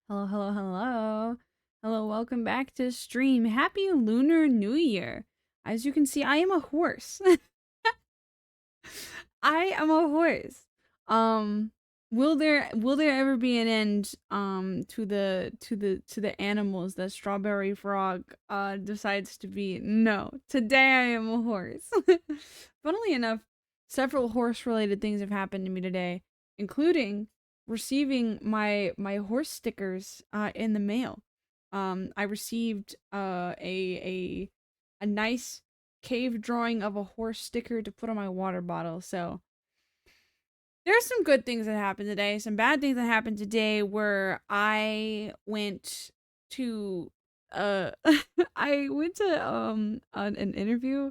Hello, hello, hello. Hello, welcome back to stream. Happy Lunar New Year. As you can see, I am a horse. I am a horse. Um will there ever be an end to the animals that Strawberry Frog decides to be? No. Today I am a horse. Funnily enough, several horse related things have happened to me today, including receiving my horse stickers in the mail. I received a nice cave drawing of a horse sticker to put on my water bottle. So there's some good things that happened today. Some bad things that happened today where I went to I went to an interview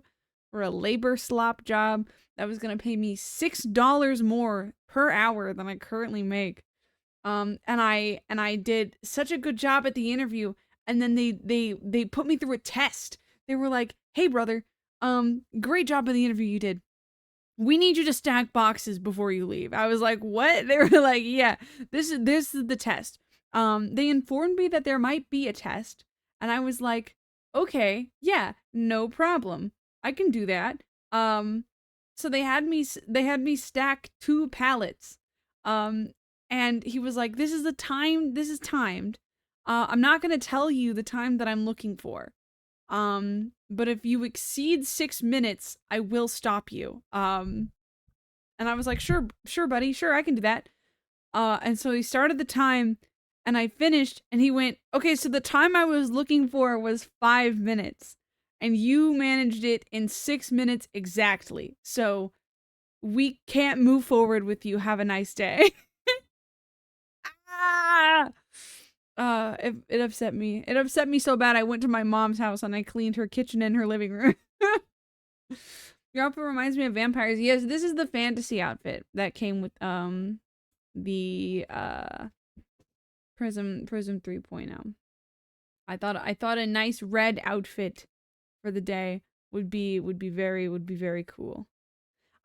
for a labor slop job that was gonna pay me $6 more per hour than I currently make. And I did such a good job at the interview, and then they put me through a test. They were like, "Hey brother, great job in the interview you did. We need you to stack boxes before you leave." I was like, "What?" They were like, "Yeah, this is the test." They informed me that there might be a test, and I was like, "Okay, yeah, no problem. I can do that." Um, so they had me stack 2 pallets. Um, and he was like, "This is the time. This is timed. I'm not gonna tell you the time that I'm looking for. But if you exceed 6 minutes, I will stop you." And I was like, "Sure, sure, buddy, sure, I can do that." And so he started the time, and I finished, and he went, "Okay, so the time I was looking for was 5 minutes, and you managed it in 6 minutes exactly. So we can't move forward with you. Have a nice day." Ah! It upset me. It upset me so bad I went to my mom's house and I cleaned her kitchen and her living room. Your outfit reminds me of vampires. Yes, this is the fantasy outfit that came with the Prism 3.0. I thought a nice red outfit for the day would be very cool.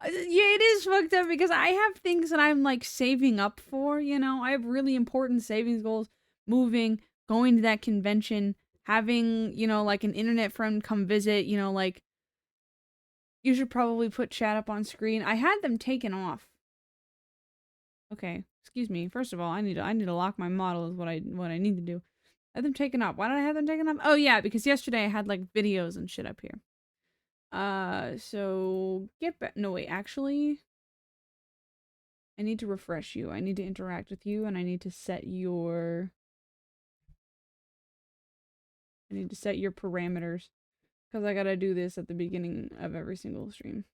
Yeah, it is fucked up because I have things that I'm like saving up for, you know? I have really important savings goals, moving, going to that convention, having, like an internet friend come visit, like you should probably put chat up on screen. I had them taken off. Okay, excuse me. First of all, I need to lock my model is what I need to do. I had them taken off. Why did I have them taken off? Oh yeah, because yesterday I had like videos and shit up here. So get back. No wait, actually, I need to refresh you. I need to interact with you, and I need to set your parameters because I gotta do this at the beginning of every single stream.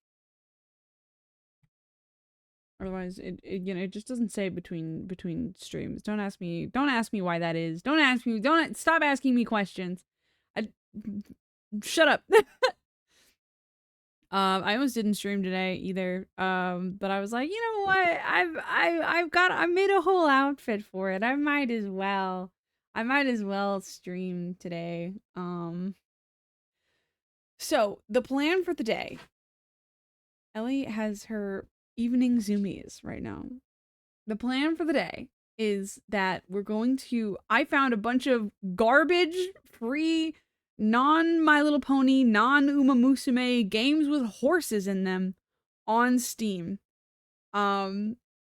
Otherwise, it just doesn't say between streams. Don't ask me. Don't ask me why that is. Don't ask me. Don't stop asking me questions. I shut up. I almost didn't stream today either. But I was like, you know what? I made a whole outfit for it. I might as well. I might as well stream today. So the plan for the day. Ellie has her evening zoomies right now. The plan for the day is that we're going to. I found a bunch of garbage free, non My Little Pony, non Uma Musume games with horses in them on Steam.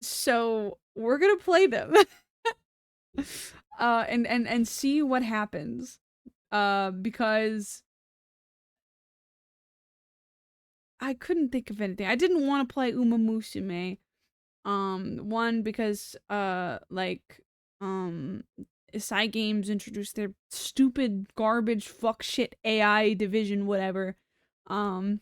So we're gonna play them, and see what happens. Because I couldn't think of anything. I didn't want to play Uma Musume. One because Psy Games introduced their stupid garbage fuck shit AI division whatever. Um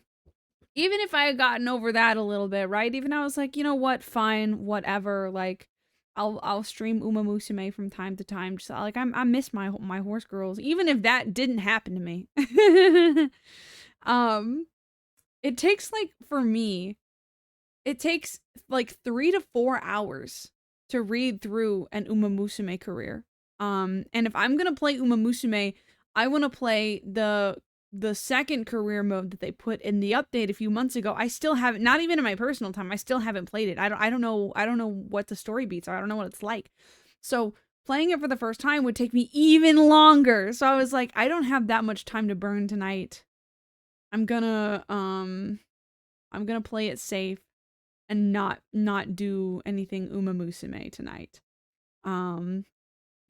Even if I had gotten over that a little bit, right? Even I was like, you know what, fine, whatever. Like, I'll stream Uma Musume from time to time. Just like I miss my horse girls, even if that didn't happen to me. um, it takes like for me, it takes like 3 to 4 hours to read through an Uma Musume career. And if I'm gonna play Uma Musume, I want to play the second career mode that they put in the update a few months ago. I still haven't, not even in my personal time, I still haven't played it. I don't know what the story beats are. I don't know what it's like. So playing it for the first time would take me even longer. So I was like, I don't have that much time to burn tonight. I'm gonna play it safe and not do anything Uma Musume tonight.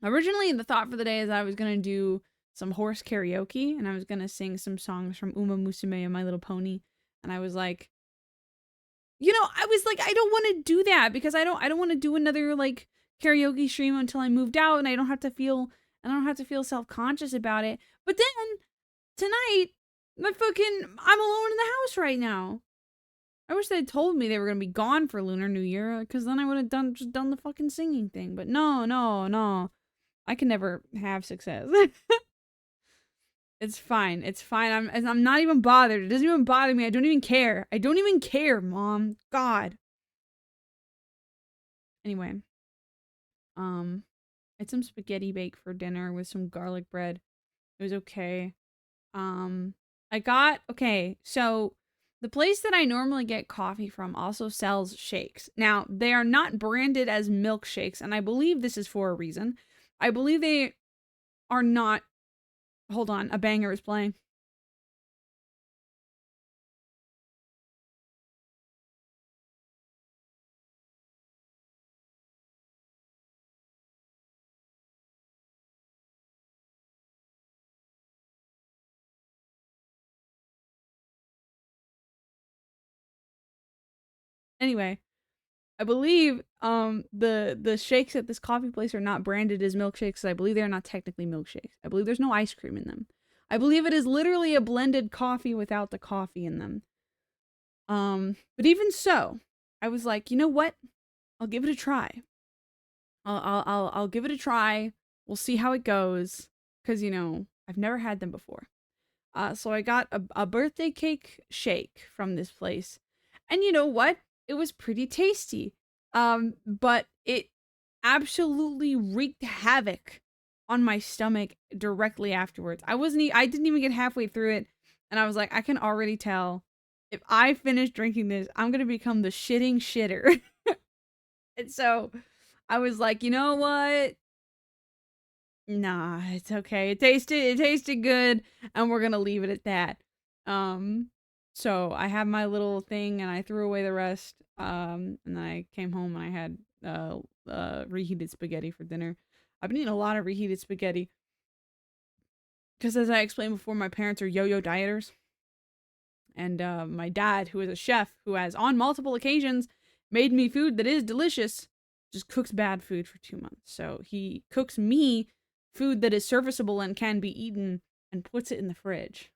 Originally the thought for the day is I was gonna do some horse karaoke and I was gonna sing some songs from Uma Musume and My Little Pony. And I was like, I don't want to do that because I don't want to do another like karaoke stream until I moved out and I don't have to feel self-conscious about it. But then tonight, I'm alone in the house right now. I wish they'd told me they were gonna be gone for Lunar New Year, because then I would have done the fucking singing thing. But no. I can never have success. It's fine. It's fine. I'm not even bothered. It doesn't even bother me. I don't even care. I don't even care, Mom. God. Anyway. I had some spaghetti bake for dinner with some garlic bread. It was okay. Okay, so the place that I normally get coffee from also sells shakes. Now, they are not branded as milkshakes, and I believe this is for a reason. I believe they are not. Hold on, a banger is playing. Anyway, I believe the shakes at this coffee place are not branded as milkshakes. I believe they're not technically milkshakes. I believe there's no ice cream in them. I believe it is literally a blended coffee without the coffee in them. But even so, I was like, you know what? I'll give it a try. I'll give it a try. We'll see how it goes. Cause I've never had them before. So I got a birthday cake shake from this place. And you know what? It was pretty tasty. But it absolutely wreaked havoc on my stomach directly afterwards. I didn't even get halfway through it, and I was like, I can already tell if I finish drinking this, I'm gonna become the shitting shitter. And so I was like, you know what? Nah, it's okay. It tasted good, and we're gonna leave it at that. So I had my little thing and I threw away the rest. And then I came home and I had reheated spaghetti for dinner. I've been eating a lot of reheated spaghetti because, as I explained before, my parents are yo-yo dieters. And my dad, who is a chef, who has on multiple occasions made me food that is delicious, just cooks bad food for 2 months. So he cooks me food that is serviceable and can be eaten and puts it in the fridge.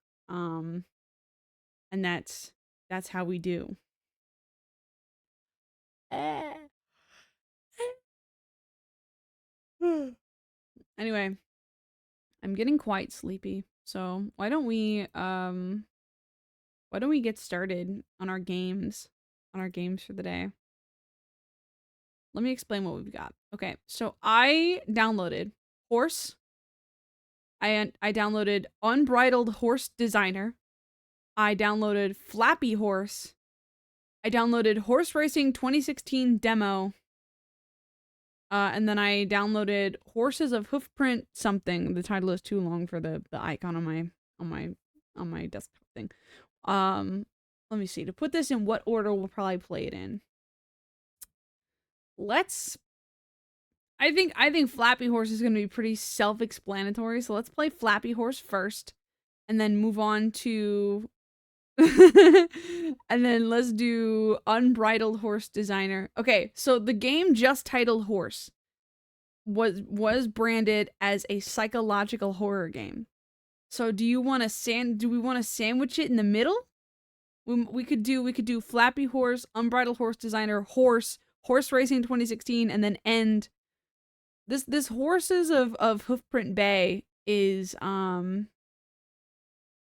And that's how we do. Anyway, I'm getting quite sleepy. So why don't we get started on our games for the day? Let me explain what we've got. Okay, so I downloaded Horse. I downloaded Unbridled Horse Designer. I downloaded Flappy Horse. I downloaded Horse Racing 2016 Demo. And then I downloaded Horses of Hoofprint something. The title is too long for the icon on my desktop thing. Let me see. To put this in what order we'll probably play it in. I think Flappy Horse is going to be pretty self-explanatory. So let's play Flappy Horse first and then move on to and then let's do Unbridled Horse Designer. Okay, so the game just titled Horse was branded as a psychological horror game. So do we want to sandwich it in the middle? We could do Flappy Horse, Unbridled Horse Designer, Horse Racing 2016, and then end this Horses of Hoofprint Bay is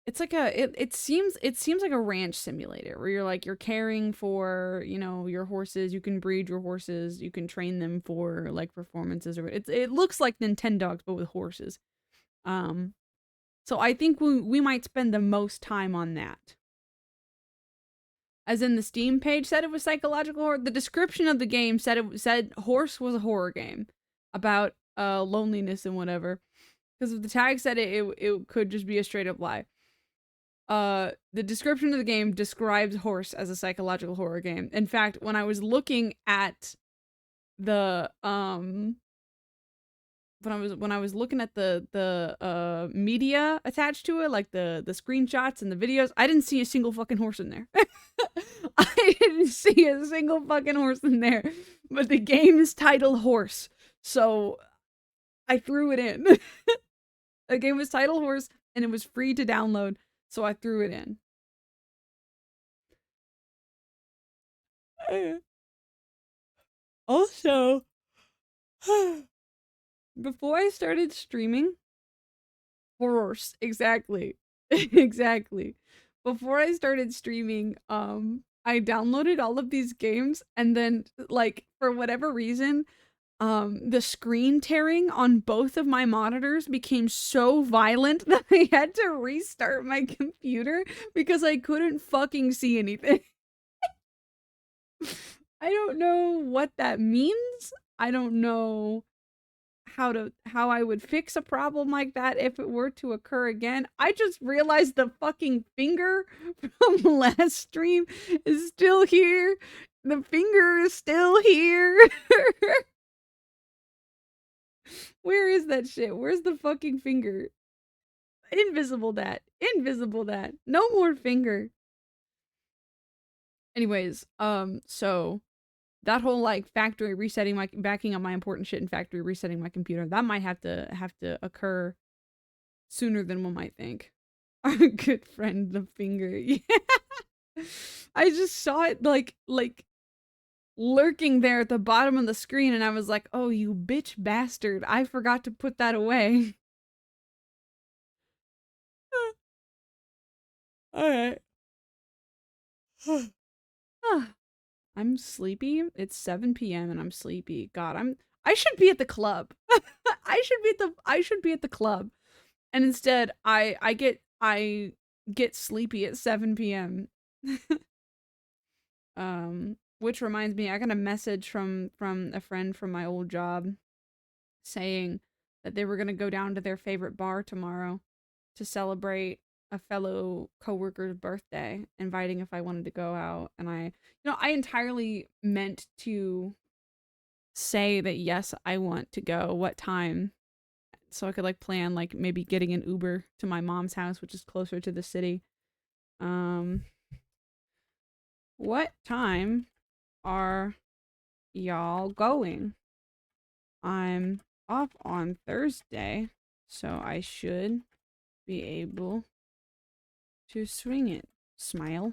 it's like it seems like a ranch simulator where you're caring for, your horses. You can breed your horses, you can train them for like performances, or it looks like Nintendogs but with horses. So I think we might spend the most time on that. As in, the Steam page said it was psychological horror. The description of the game said Horse was a horror game about loneliness and whatever. Because if the tag said it could just be a straight up lie. The description of the game describes Horse as a psychological horror game. In fact, when I was looking at the when I was looking at the media attached to it, like the screenshots and the videos, I didn't see a single fucking horse in there. I didn't see a single fucking horse in there. But the game is titled Horse, so I threw it in. The game was titled Horse, and it was free to download, so I threw it in. Also, before I started streaming, Horse, exactly. Exactly. Before I started streaming, I downloaded all of these games, and then, like, for whatever reason, the screen tearing on both of my monitors became so violent that I had to restart my computer because I couldn't fucking see anything. I don't know what that means. I don't know how I would fix a problem like that if it were to occur again. I just realized the fucking finger from last stream is still here. The finger is still here. Where is that shit? Where's the fucking finger? Invisible that. Invisible that. No more finger. Anyways, so that whole like factory resetting my backing up my important shit and factory resetting my computer, that might have to occur sooner than one might think. Our good friend the finger. Yeah. I just saw it like lurking there at the bottom of the screen, and I was like, "Oh, you bitch bastard. I forgot to put that away." All right. I'm sleepy. It's 7 p.m. and I'm sleepy. God, I should be at the club. I should be at the club. And instead I get sleepy at 7 p.m. Which reminds me, I got a message from a friend from my old job saying that they were going to go down to their favorite bar tomorrow to celebrate a fellow coworker's birthday, inviting if I wanted to go out. And I entirely meant to say that yes, I want to go. What time? So I could like plan like maybe getting an Uber to my mom's house, which is closer to the city. Um, what time are y'all going? I'm off on Thursday, so I should be able to swing it. Smile.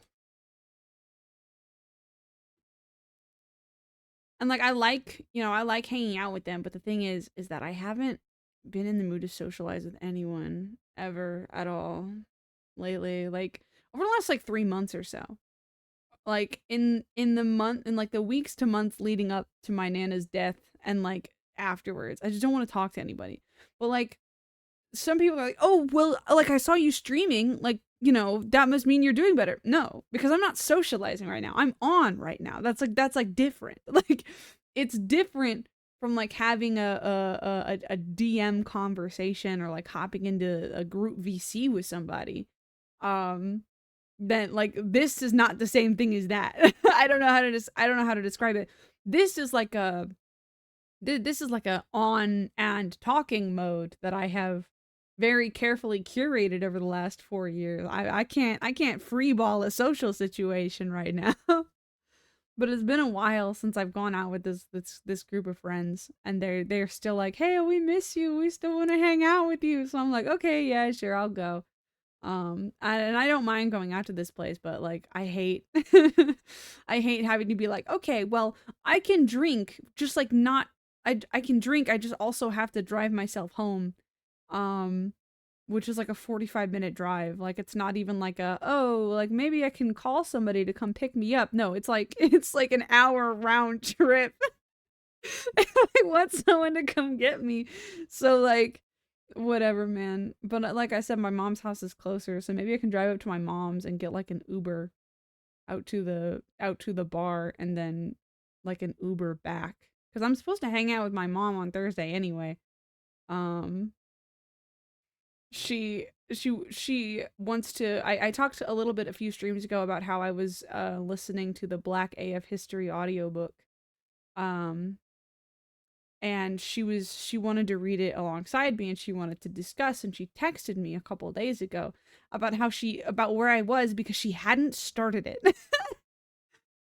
And like I like hanging out with them, but the thing is that I haven't been in the mood to socialize with anyone ever at all lately. Like over the last like 3 months or so. Like in the month in like the weeks to months leading up to my nana's death and like afterwards. I just don't want to talk to anybody. But like some people are like, "Oh, well, like I saw you streaming, like, that must mean you're doing better." No, because I'm not socializing right now. I'm on right now. That's like different. Like it's different from like having a DM conversation or like hopping into a group VC with somebody. Um then like this is not the same thing as that. I don't know how to describe it. This is like a on and talking mode that I have very carefully curated over the last 4 years. I can't freeball a social situation right now. But it's been a while since I've gone out with this group of friends, and they're still like, "Hey, we miss you. We still want to hang out with you." So I'm like, "Okay, yeah, sure, I'll go." And I don't mind going out to this place, but like I hate I hate having to be like, "Okay, well, I can drink, just like not I can drink, I just also have to drive myself home." Um which is like a 45-minute drive. Like it's not even like oh, like maybe I can call somebody to come pick me up. No, it's like it's like an hour round trip. I want someone to come get me. So like whatever, man. But like I said, my mom's house is closer, so maybe I can drive up to my mom's and get like an Uber out to the bar and then like an Uber back. Cuz I'm supposed to hang out with my mom on Thursday anyway. Um, she wants to. I talked a little bit a few streams ago about how I was listening to the Black AF History audiobook. Um, and she wanted to read it alongside me and she wanted to discuss, and she texted me a couple of days ago about about where I was because she hadn't started it.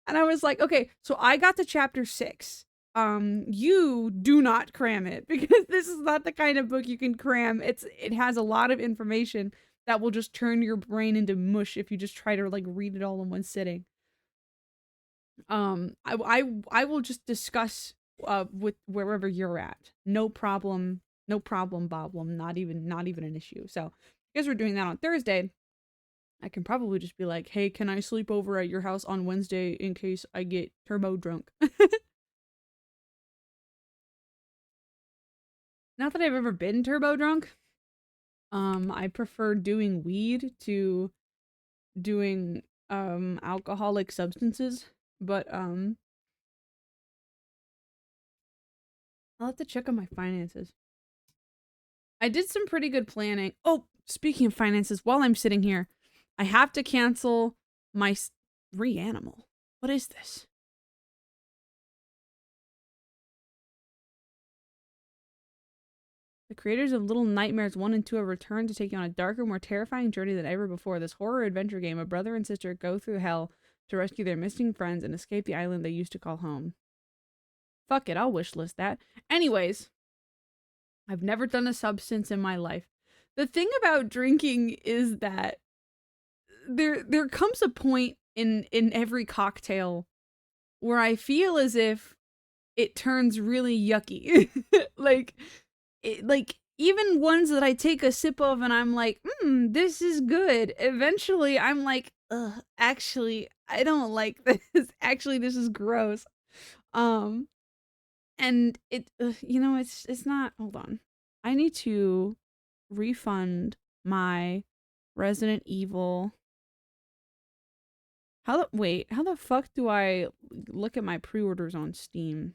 And I was like, okay, so I got to chapter 6. You do not cram it because this is not the kind of book you can cram. It has a lot of information that will just turn your brain into mush if you just try to like read it all in one sitting. I will just discuss with wherever you're at. No problem. No problem. Not even an issue. So because we're doing that on Thursday, I can probably just be like, hey, can I sleep over at your house on Wednesday in case I get turbo drunk? Not that I've ever been turbo drunk. I prefer doing weed to doing alcoholic substances, but I'll have to check on my finances. I did some pretty good planning. Oh, speaking of finances, while I'm sitting here, I have to cancel my Reanimal. What is this? The creators of Little Nightmares 1 and 2 have returned to take you on a darker, more terrifying journey than ever before. This horror adventure game, a brother and sister go through hell to rescue their missing friends and escape the island they used to call home. Fuck it, I'll wishlist that. Anyways, I've never done a substance in my life. The thing about drinking is that there comes a point in every cocktail where I feel as if it turns really yucky. like like even ones that I take a sip of and I'm like, this is good. Eventually I'm like, ugh, actually, I don't like this. Actually, this is gross. Um, and it's not, hold on. I need to refund my Resident Evil. How the fuck do I look at my pre-orders on Steam?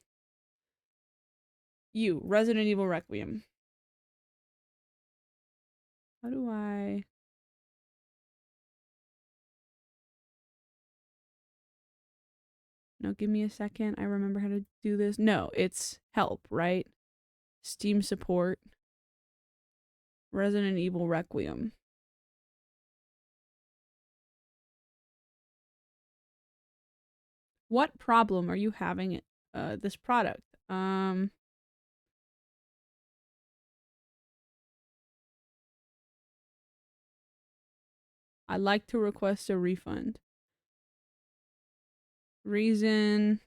Resident Evil Requiem. How do I... No, give me a second. I remember how to do this. No, it's help, right? Steam support. Resident Evil Requiem. What problem are you having this product? I'd like to request a refund. Reason.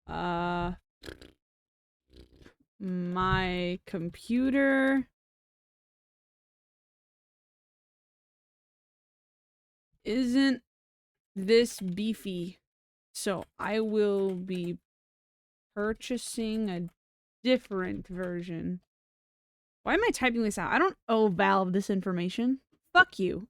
Uh, my computer isn't this beefy, so I will be purchasing a different version. Why am I typing this out? I don't owe Valve this information. Fuck you.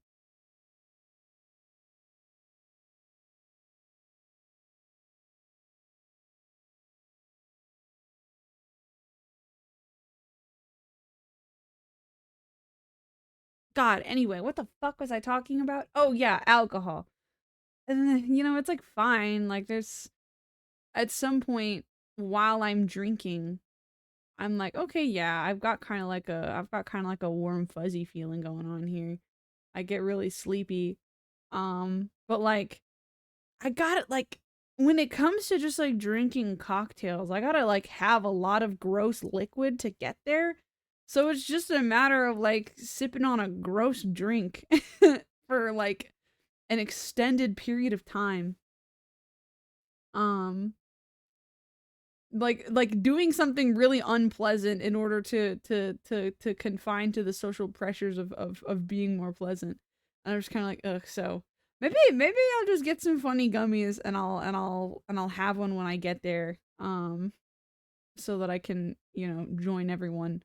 God, anyway, what the fuck was I talking about? Oh yeah, alcohol. And then, it's like fine. Like there's at some point while I'm drinking, I'm like, okay, yeah, I've got kind of like a warm fuzzy feeling going on here. I get really sleepy. But like I got it like when it comes to just like drinking cocktails, I gotta like have a lot of gross liquid to get there. So it's just a matter of like sipping on a gross drink for like an extended period of time. Um like doing something really unpleasant in order to confine to the social pressures of being more pleasant. And I'm just kind of like, ugh. So maybe I'll just get some funny gummies and I'll have one when I get there. So that I can join everyone.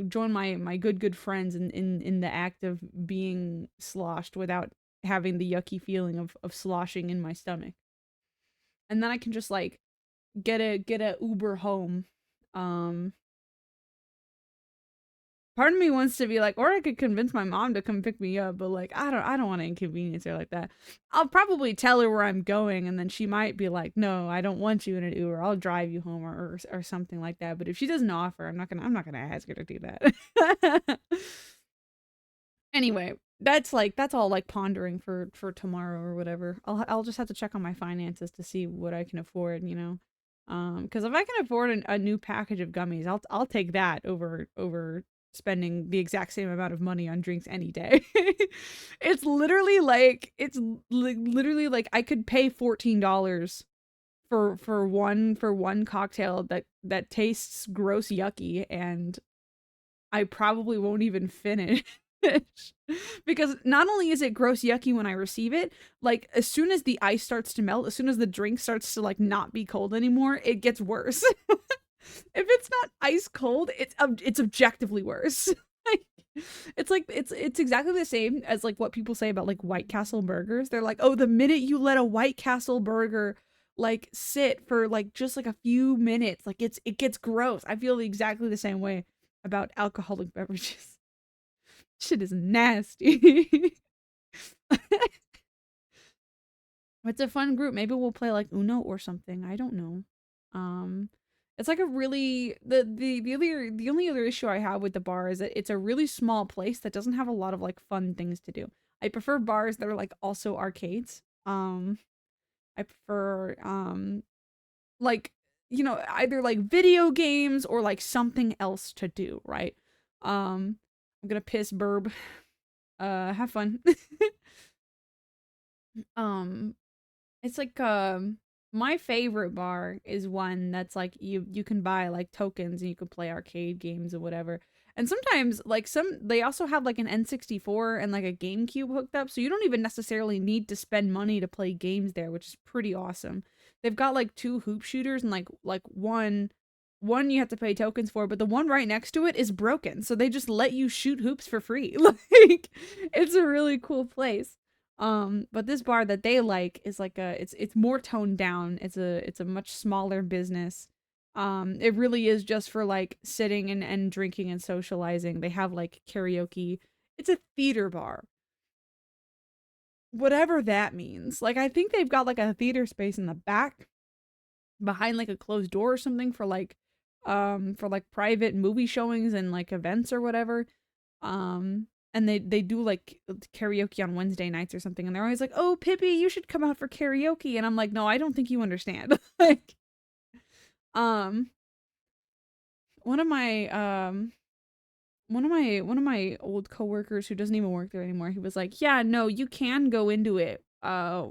join my good friends in the act of being sloshed without having the yucky feeling of sloshing in my stomach. And then I can just like get a Uber home. Um Part of me wants to be like, or I could convince my mom to come pick me up, but like I don't want to inconvenience her like that. I'll probably tell her where I'm going, and then she might be like, no, I don't want you in an Uber. I'll drive you home, or something like that. But if she doesn't offer, I'm not gonna ask her to do that. Anyway, that's all like pondering for tomorrow or whatever. I'll just have to check on my finances to see what I can afford, you know. Because if I can afford a new package of gummies, I'll take that over spending the exact same amount of money on drinks any day. It's literally like I could pay $14 for one cocktail that tastes gross yucky, and I probably won't even finish. Because not only is it gross yucky when I receive it, like as soon as the ice starts to melt, as soon as the drink starts to like not be cold anymore, it gets worse. If it's not ice cold, it's objectively worse. It's exactly the same as like what people say about like White Castle burgers. They're like, "Oh, the minute you let a White Castle burger like sit for like just like a few minutes, like it gets gross." I feel exactly the same way about alcoholic beverages. Shit is nasty. It's a fun group. Maybe we'll play like Uno or something. I don't know. Um, it's like a really the only other issue I have with the bar is that it's a really small place that doesn't have a lot of like fun things to do. I prefer bars that are like also arcades. I prefer like either like video games or like something else to do, right? I'm gonna piss burb. Have fun. um It's like my favorite bar is one that's like you can buy like tokens and you can play arcade games or whatever. And sometimes like they also have like an N64 and like a GameCube hooked up, so you don't even necessarily need to spend money to play games there, which is pretty awesome. They've got like two hoop shooters and like one you have to pay tokens for, but the one right next to it is broken. So they just let you shoot hoops for free. Like it's a really cool place. But this bar that they like is like it's more toned down. It's a much smaller business. It really is just for like sitting and drinking and socializing. They have like karaoke. It's a theater bar. Whatever that means. Like I think they've got like a theater space in the back behind like a closed door or something for like private movie showings and like events or whatever. And they do like karaoke on Wednesday nights or something, and they're always like, "Oh, Pippi, you should come out for karaoke." And I'm like, "No, I don't think you understand." Like, um, one of my one of my old coworkers who doesn't even work there anymore, he was like, "Yeah, no, you can go into it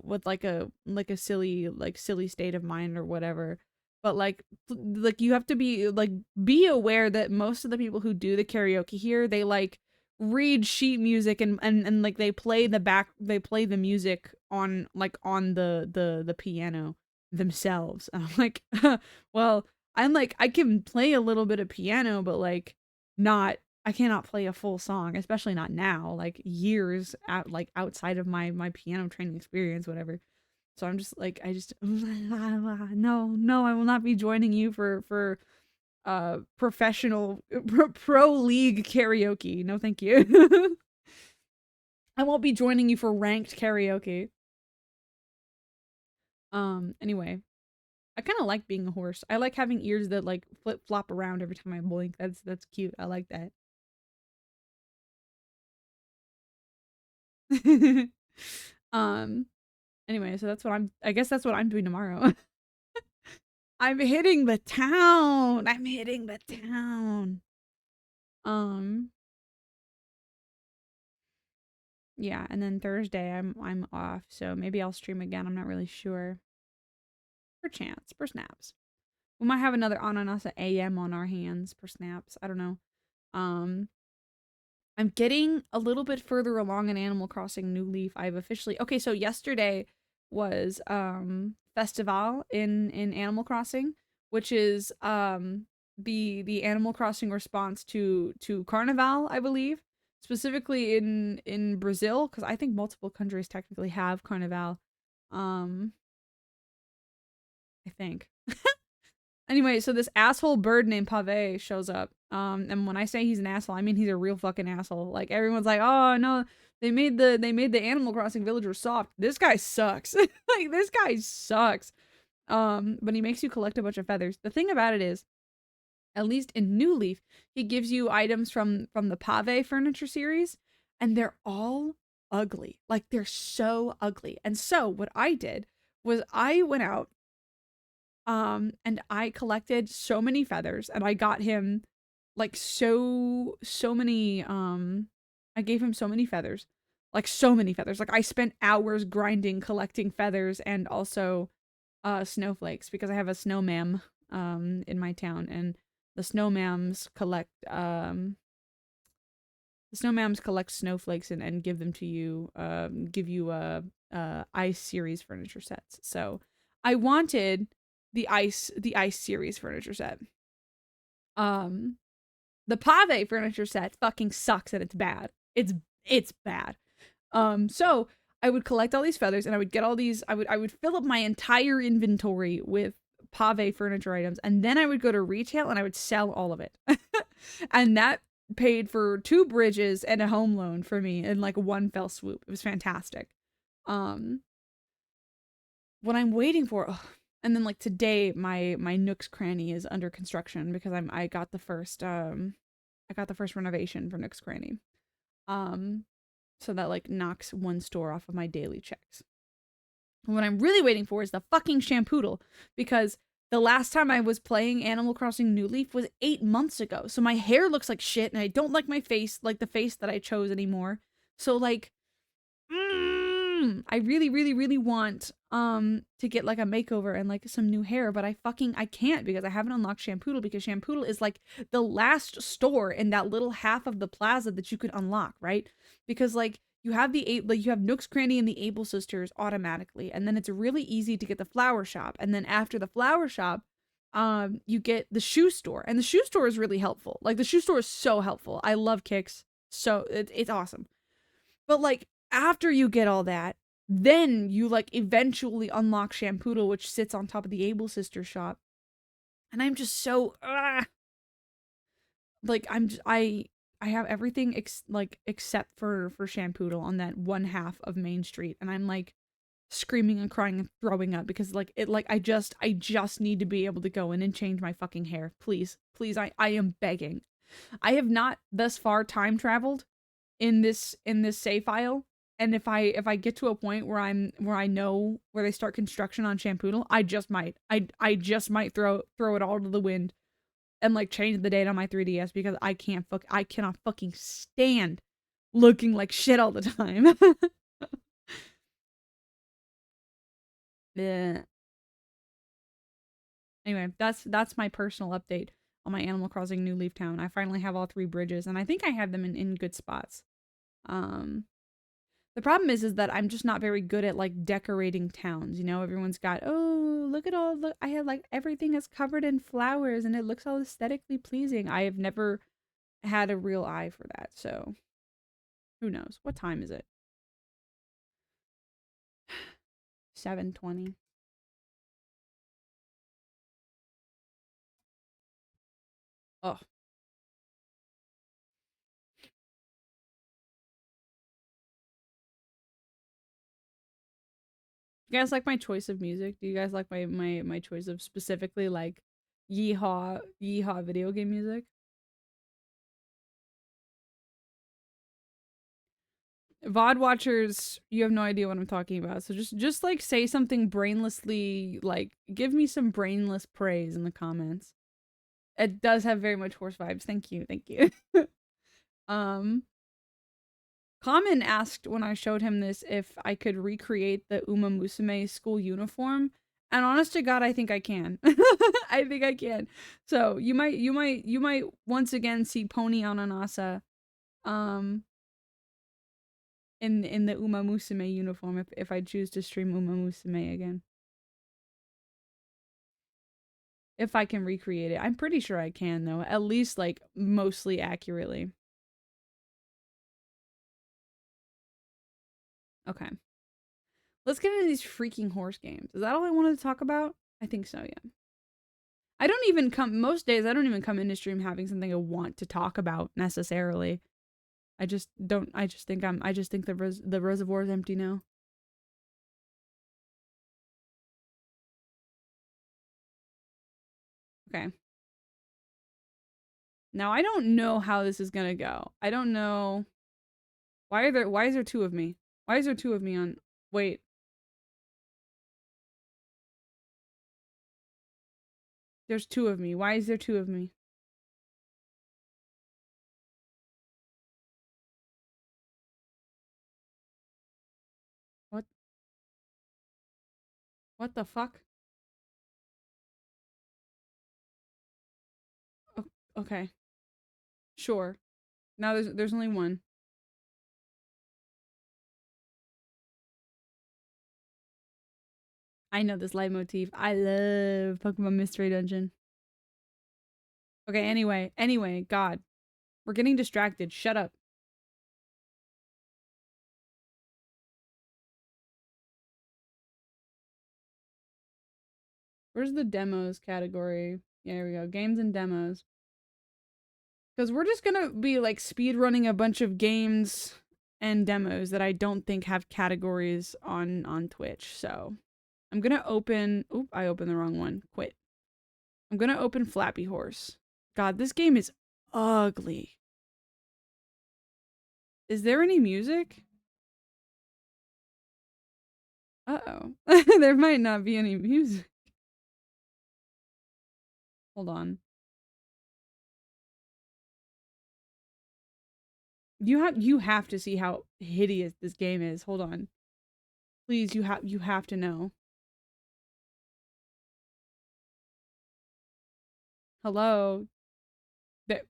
with like a silly state of mind or whatever. But like you have to be aware that most of the people who do the karaoke here, they like read sheet music and like they play the music on the piano themselves." And I'm like, "Well, I'm like I can play a little bit of piano, but like not I cannot play a full song, especially not now, like years out like outside of my piano training experience, whatever." So I'm just like I just no, I will not be joining you for professional pro league karaoke. No, thank you. I won't be joining you for ranked karaoke. Anyway, I kind of like being a horse. I like having ears that like flip flop around every time I blink. That's cute. I like that. um Anyway, so I guess that's what I'm doing tomorrow. I'm hitting the town. I'm hitting the town. Um yeah, and then Thursday I'm off, so maybe I'll stream again. I'm not really sure. Per chance, per snaps. We might have another Ananassa AM on our hands per snaps. I don't know. Um I'm getting a little bit further along in Animal Crossing New Leaf. I've officially okay, so yesterday was Festival in Animal Crossing, which is the Animal Crossing response to Carnival, I believe, specifically in Brazil, because I think multiple countries technically have Carnival. Um, I think. Anyway, so this asshole bird named Pave shows up. And when I say he's an asshole, I mean he's a real fucking asshole. Like everyone's like, "Oh no, they made the Animal Crossing villagers soft." This guy sucks. Like this guy sucks. But he makes you collect a bunch of feathers. The thing about it is, at least in New Leaf, he gives you items from the Pave furniture series, and they're all ugly. Like they're so ugly. And so what I did was I went out and I collected so many feathers, and I got him like so many I gave him so many feathers. Like so many feathers. Like I spent hours grinding collecting feathers and also snowflakes because I have a snowman in my town, and the snowmams collect snowflakes and give them to you, give you ice series furniture sets. So I wanted the ice series furniture set. Um the Pave furniture set fucking sucks and it's bad. It's bad. So I would collect all these feathers and I would get all these I would fill up my entire inventory with Pave furniture items, and then I would go to retail and I would sell all of it. And that paid for 2 bridges and a home loan for me in like one fell swoop. It was fantastic. Um what I'm waiting for, ugh, and then like today my Nook's Cranny is under construction because I got the first renovation for Nook's Cranny. Um so that like knocks one store off of my daily checks. What I'm really waiting for is the fucking Shampoodle, because the last time I was playing Animal Crossing New Leaf was 8 months ago. So my hair looks like shit and I don't like my face, like the face that I chose anymore. So like I really, really, really want to get like a makeover and like some new hair, but I can't because I haven't unlocked Shampoodle, because Shampoodle is like the last store in that little half of the plaza that you could unlock, right? Because like you have Nook's Cranny and the Able Sisters automatically, and then it's really easy to get the flower shop, and then after the flower shop, you get the shoe store, and the shoe store is really helpful. Like the shoe store is so helpful. I love Kicks, so it's awesome. But like after you get all that, then you like eventually unlock Shampoodle, which sits on top of the Able Sister shop. And I'm just so like I have everything like except for Shampoodle on that one half of Main Street, and I'm like screaming and crying and throwing up because like I just need to be able to go in and change my fucking hair. Please, please, I am begging. I have not thus far time traveled in this save file. And if I get to a point where I know where they start construction on Shampoodle, I just might throw it all to the wind and like change the date on my 3DS, because I cannot fucking stand looking like shit all the time. Yeah. Anyway, that's my personal update on my Animal Crossing New Leaf Town. I finally have all 3 bridges, and I think I have them in good spots. Um, The problem is that I'm just not very good at like decorating towns. You know, everyone's got, oh, look at all the, I have like everything is covered in flowers and it looks all aesthetically pleasing. I have never had a real eye for that. So who knows? What time is it? 7:20. Oh, you guys like my choice of music? Do you guys like my choice of specifically like yeehaw video game music? VOD watchers, you have no idea what I'm talking about. So just like say something brainlessly, like give me some brainless praise in the comments. It does have very much horse vibes. Thank you. Thank you. um Common asked when I showed him this if I could recreate the Uma Musume school uniform. And honest to God, I think I can. I think I can. So you might once again see Pony Ananassa um in the Uma Musume uniform if I choose to stream Uma Musume again. If I can recreate it. I'm pretty sure I can, though. At least, like, mostly accurately. Okay. Let's get into these freaking horse games. Is that all I wanted to talk about? I think so, yeah. I don't even come, most days, I don't even come into stream having something I want to talk about, necessarily. I just don't, I just think the reservoir is empty now. Okay. Now, I don't know how this is gonna go. I don't know. Why is there two of me? Why is there two of me on, wait. There's two of me. Why is there two of me? What? What the fuck? Oh, okay. Sure. Now there's only one. I know this leitmotif. I love Pokemon Mystery Dungeon. Okay, anyway, God. We're getting distracted. Shut up. Where's the demos category? Yeah, here we go. Games and demos. Because we're just gonna be like speed running a bunch of games and demos that I don't think have categories on Twitch. So I'm gonna open. Oop, I opened the wrong one. Quit. I'm gonna open Flappy Horse. God, this game is ugly. Is there any music? Uh-oh. There might not be any music. Hold on. You have to see how hideous this game is. Hold on. Please, you have to know. Hello.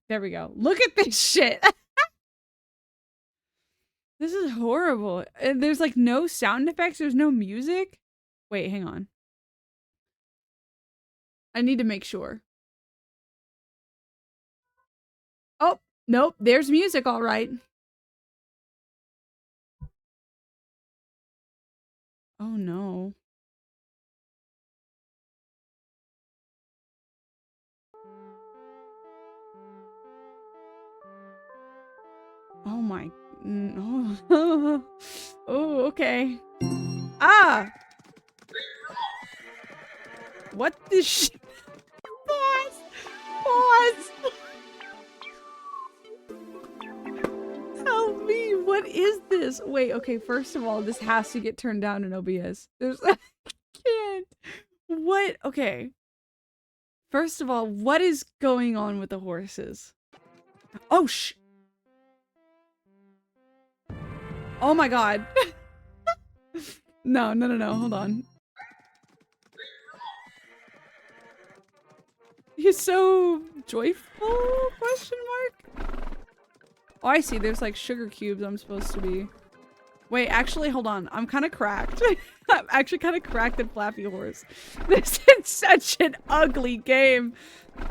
There we go. Look at this shit. This is horrible. And there's like no sound effects, there's no music. Wait, hang on. I need to make sure. Oh, nope, there's music all right. Oh no. Oh my. Oh. Oh, okay. Ah! What the sh- Pause! Pause! Help me! What is this? Wait, okay, first of all, this has to get turned down in OBS. There's- I can't. What? Okay. First of all, what is going on with the horses? Oh, oh my god. No, hold on. He's so joyful? Question mark? Oh, I see. There's like sugar cubes I'm supposed to be. Wait, actually, hold on. I'm kind of cracked. I'm actually kind of cracked at Flappy Horse. This is such an ugly game.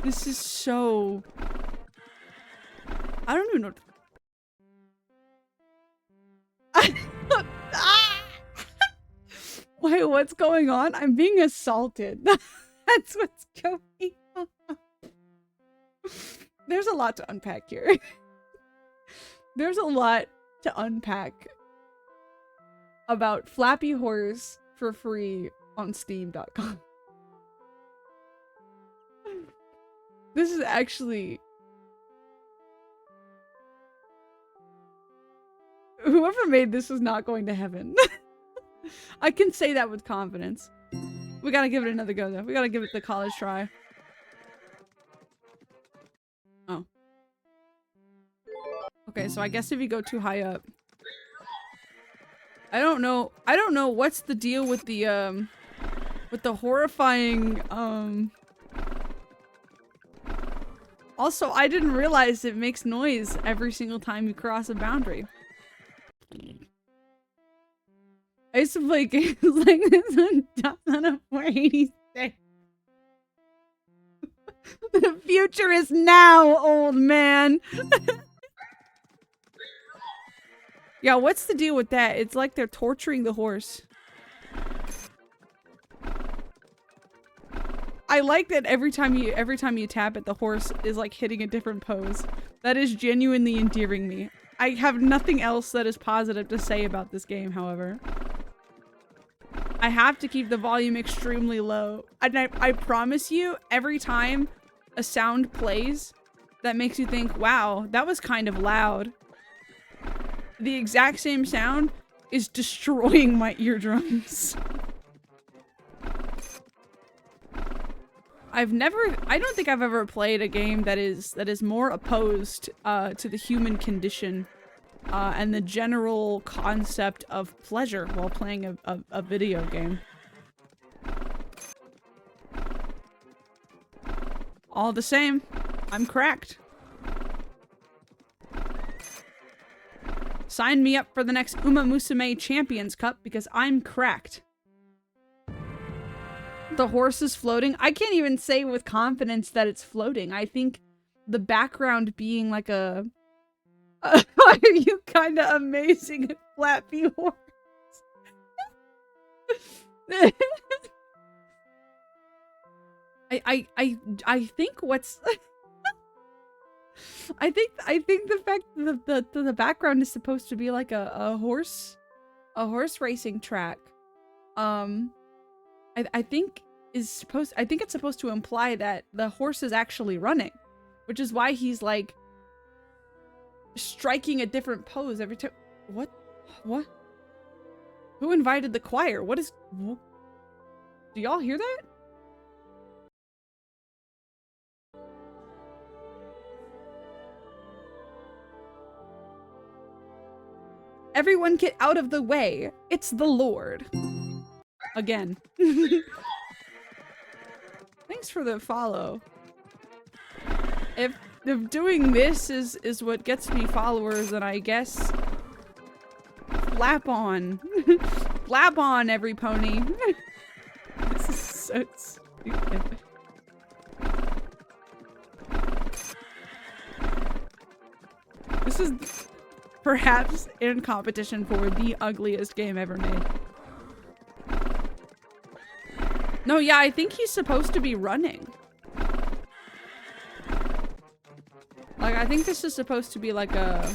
This is so... I don't even know. Ah! Wait, what's going on? I'm being assaulted. That's what's going on. There's a lot to unpack here. There's a lot to unpack about Flappy Horse for free on Steam.com. This is actually... Whoever made this is not going to heaven. I can say that with confidence. We gotta give it another go, though. We gotta give it the college try. Oh. Okay, so I guess if you go too high up... I don't know what's the deal with the horrifying, Also, I didn't realize it makes noise every single time you cross a boundary. I used to play games like this on 486. The future is now, old man. Yeah, what's the deal with that? It's like they're torturing the horse. I like that every time you tap it, the horse is like hitting a different pose. That is genuinely endearing me. I have nothing else that is positive to say about this game, however. I have to keep the volume extremely low. And I promise you, every time a sound plays that makes you think, wow, that was kind of loud, the exact same sound is destroying my eardrums. I don't think I've ever played a game that is more opposed to the human condition and the general concept of pleasure while playing a video game. All the same, I'm cracked. Sign me up for the next Uma Musume Champions Cup because I'm cracked. The horse is floating. I can't even say with confidence that it's floating. I think the background being like a why are you kind of amazing at Flappy Horse? I think what's I think the fact that the background is supposed to be like a horse racing track. I think it's supposed to imply that the horse is actually running, which is why he's like striking a different pose every time. What? Who invited the choir? Do y'all hear that? Everyone get out of the way. It's the Lord. Again. Thanks for the follow. If doing this is what gets me followers, then I guess flap on. Flap on, every pony. This is so stupid. This is perhaps in competition for the ugliest game ever made. No, yeah, I think he's supposed to be running. Like, I think this is supposed to be like a...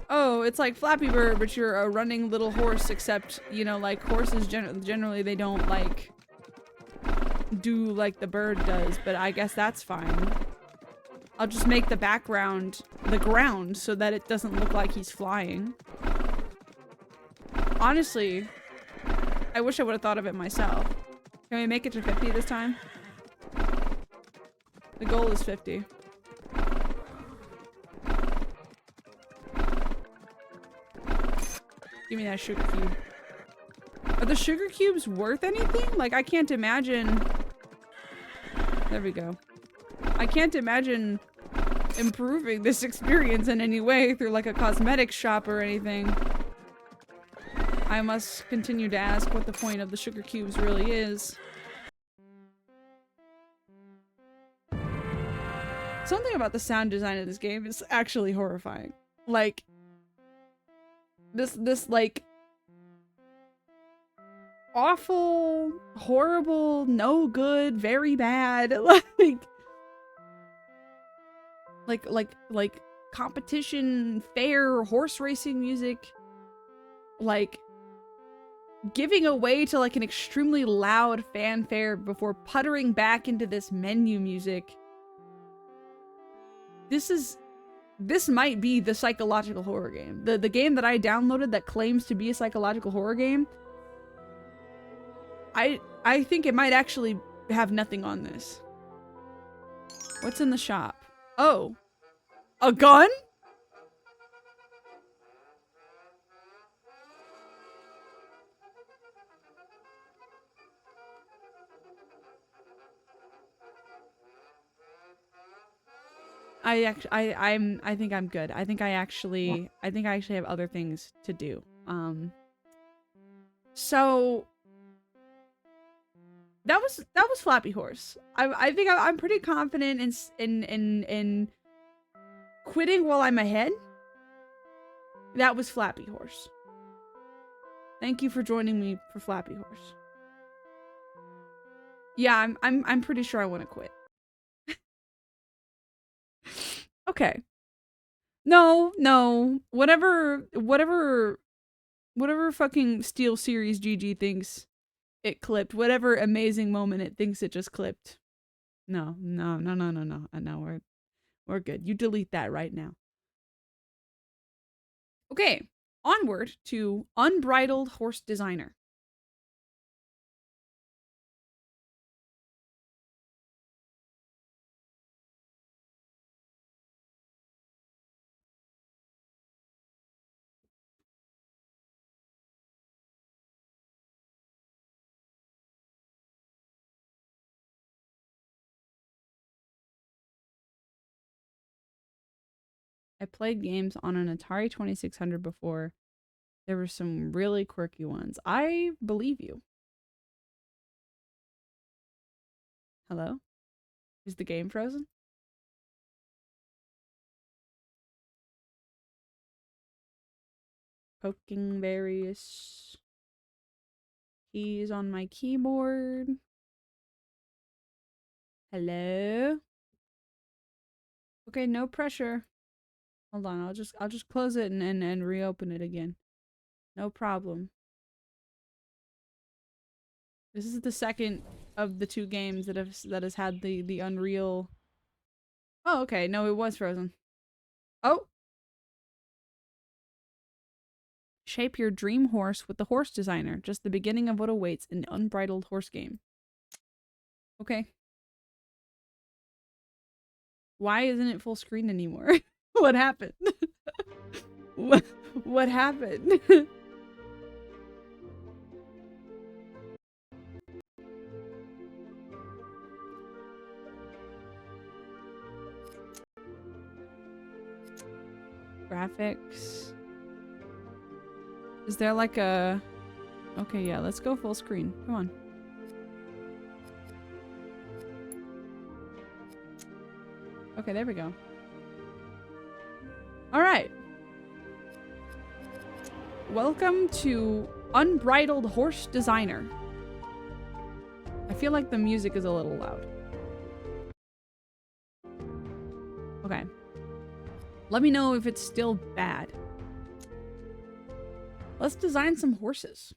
oh, it's like Flappy Bird, but you're a running little horse, except, you know, like, horses generally, they don't, like, do like the bird does, but I guess that's fine. I'll just make the background the ground so that it doesn't look like he's flying. Honestly, I wish I would have thought of it myself. Can we make it to 50 this time? The goal is 50. Give me that sugar cube. Are the sugar cubes worth anything? Like, I can't imagine... There we go. I can't imagine improving this experience in any way through like a cosmetics shop or anything. I must continue to ask what the point of the sugar cubes really is. Something about the sound design of this game is actually horrifying. Like, this like awful, horrible, no good, very bad, like competition, fair horse racing music, like giving away to like an extremely loud fanfare before puttering back into this menu music. This might be the psychological horror game. The game that I downloaded that claims to be a psychological horror game. I think it might actually have nothing on this. What's in the shop? Oh. A gun? I think I'm good. I think I actually have other things to do. So That was Flappy Horse. I think I'm pretty confident in quitting while I'm ahead. That was Flappy Horse. Thank you for joining me for Flappy Horse. Yeah, I'm pretty sure I want to quit. Okay. No. Whatever fucking Steel Series GG thinks it clipped. Whatever amazing moment it thinks it just clipped. No. No, we're good. You delete that right now. Okay. Onward to Unbridled Horse Designer. I played games on an Atari 2600 before. There were some really quirky ones. I believe you. Hello? Is the game frozen? Poking various keys on my keyboard. Hello? Okay, no pressure. Hold on, I'll just close it and reopen it again. No problem. This is the second of the two games that has had the Unreal. Oh, okay. No, it was frozen. Oh. Shape your dream horse with the horse designer. Just the beginning of what awaits in the Unbridled Horse game. Okay. Why isn't it full screen anymore? What happened? What happened? Graphics. Is there like a... Okay, yeah, let's go full screen. Come on. Okay, there we go. Alright. Welcome to Unbridled Horse Designer. I feel like the music is a little loud. Okay. Let me know if it's still bad. Let's design some horses.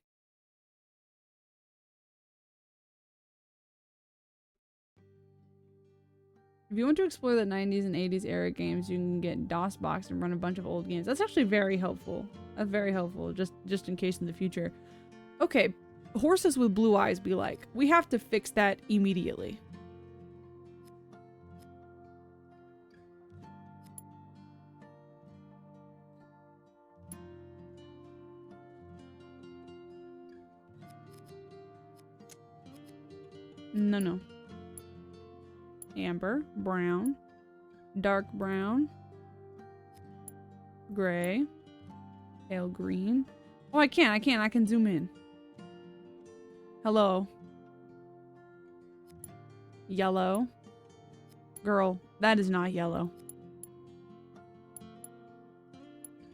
If you want to explore the 90s and 80s era games, you can get DOSBox and run a bunch of old games. That's actually very helpful. That's very helpful, just in case in the future. Okay, horses with blue eyes be like, we have to fix that immediately. No. Amber, brown, dark brown, gray, pale green. Oh, I can zoom in. Hello. Yellow. Girl, that is not yellow.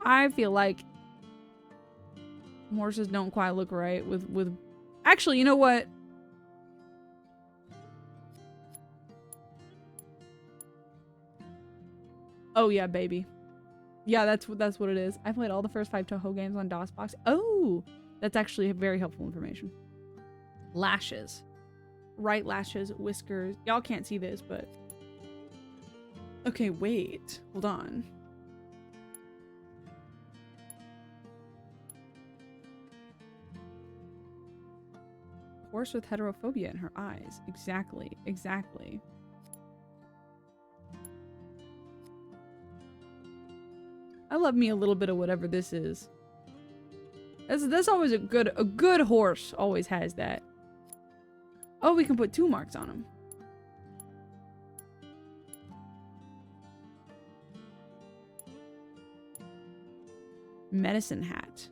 I feel like horses don't quite look right with... Actually, you know what? Oh yeah, baby. Yeah, that's what it is. I played all the first 5 Toho games on DOSBox. Oh, that's actually very helpful information. Lashes. Right lashes, whiskers. Y'all can't see this, but... Okay, wait. Hold on. Horse with heterophobia in her eyes. Exactly. I love me a little bit of whatever this is. That's always a good horse always has that. Oh, we can put 2 marks on him. Medicine hat.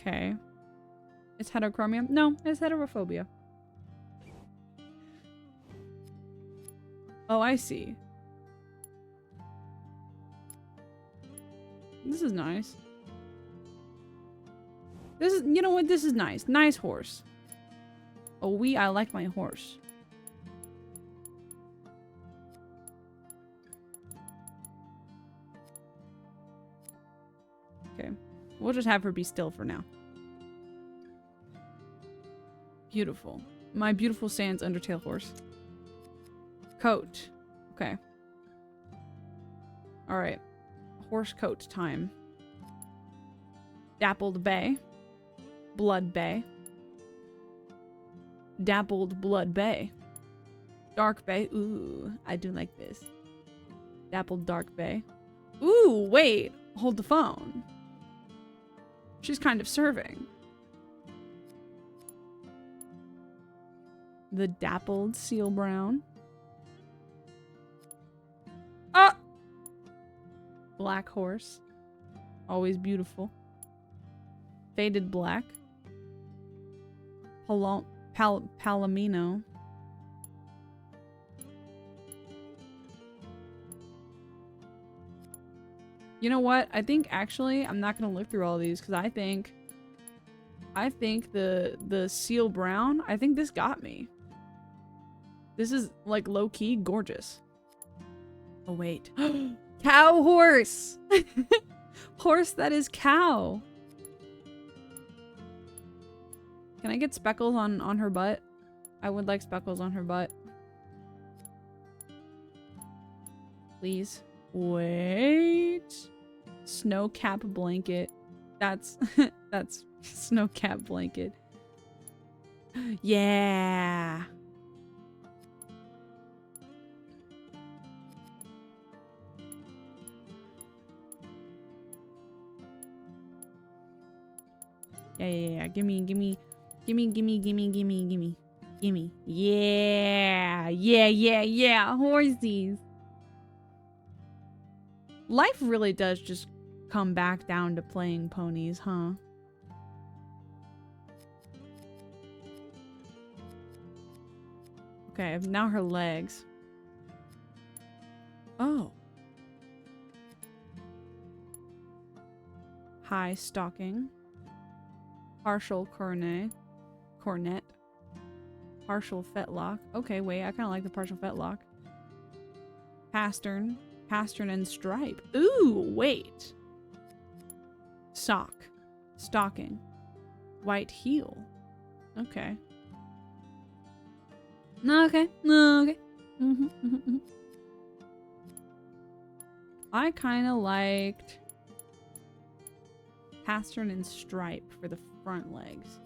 Okay. It's heterochromia? No, it's heterophobia. Oh, I see. This is nice. This is, you know what? This is nice. Nice horse. Oh, I like my horse. Okay. We'll just have her be still for now. Beautiful. My beautiful Sans Undertale horse. Coat. Okay. Alright. Horse coat time. Dappled bay. Blood bay. Dappled blood bay. Dark bay. Ooh, I do like this. Dappled dark bay. Ooh, wait. Hold the phone. She's kind of serving. The dappled seal brown. Ah! Black horse. Always beautiful. Faded black. Palomino. You know what? I think actually I'm not gonna look through all these because I think the seal brown, I think this got me. This is like low-key gorgeous. Oh wait. Cow horse! Horse that is cow. Can I get speckles on her butt? I would like speckles on her butt. Please. Wait. Snow cap blanket. That's that's snow cap blanket. Yeah. Yeah. Gimme. Yeah. Horsies. Life really does just come back down to playing ponies, huh? Okay, now her legs. Oh. High stocking. Partial cornet. Partial fetlock. Okay, wait, I kind of like the partial fetlock. Pastern and stripe. Ooh, wait. Stocking. White heel. Okay. Okay. I kind of liked pastern and stripe for the front legs.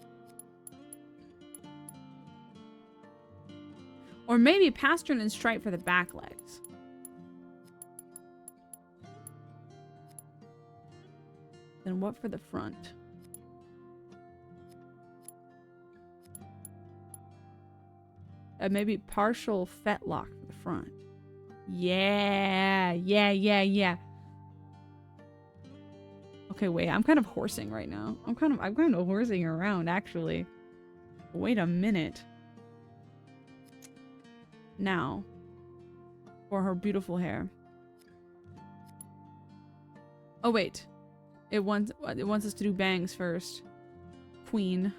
Or maybe pastern and stripe for the back legs. Then what for the front? Maybe partial fetlock for the front. Yeah. Okay, wait. I'm kind of horsing right now. I'm kind of horsing around, actually. Wait a minute. Now, for her beautiful hair. Oh wait, it wants us to do bangs first. Queen.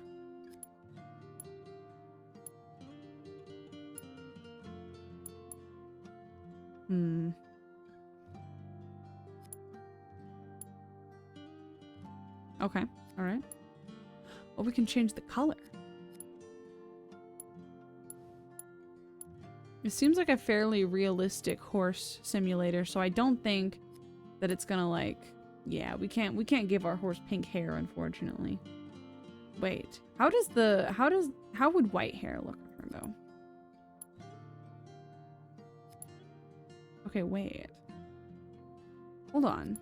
Okay, all right. Well, we can change the color. It seems like a fairly realistic horse simulator, so I don't think that it's gonna like, yeah, we can't give our horse pink hair, unfortunately. Wait, how would white hair look on her though? Okay, wait. Hold on.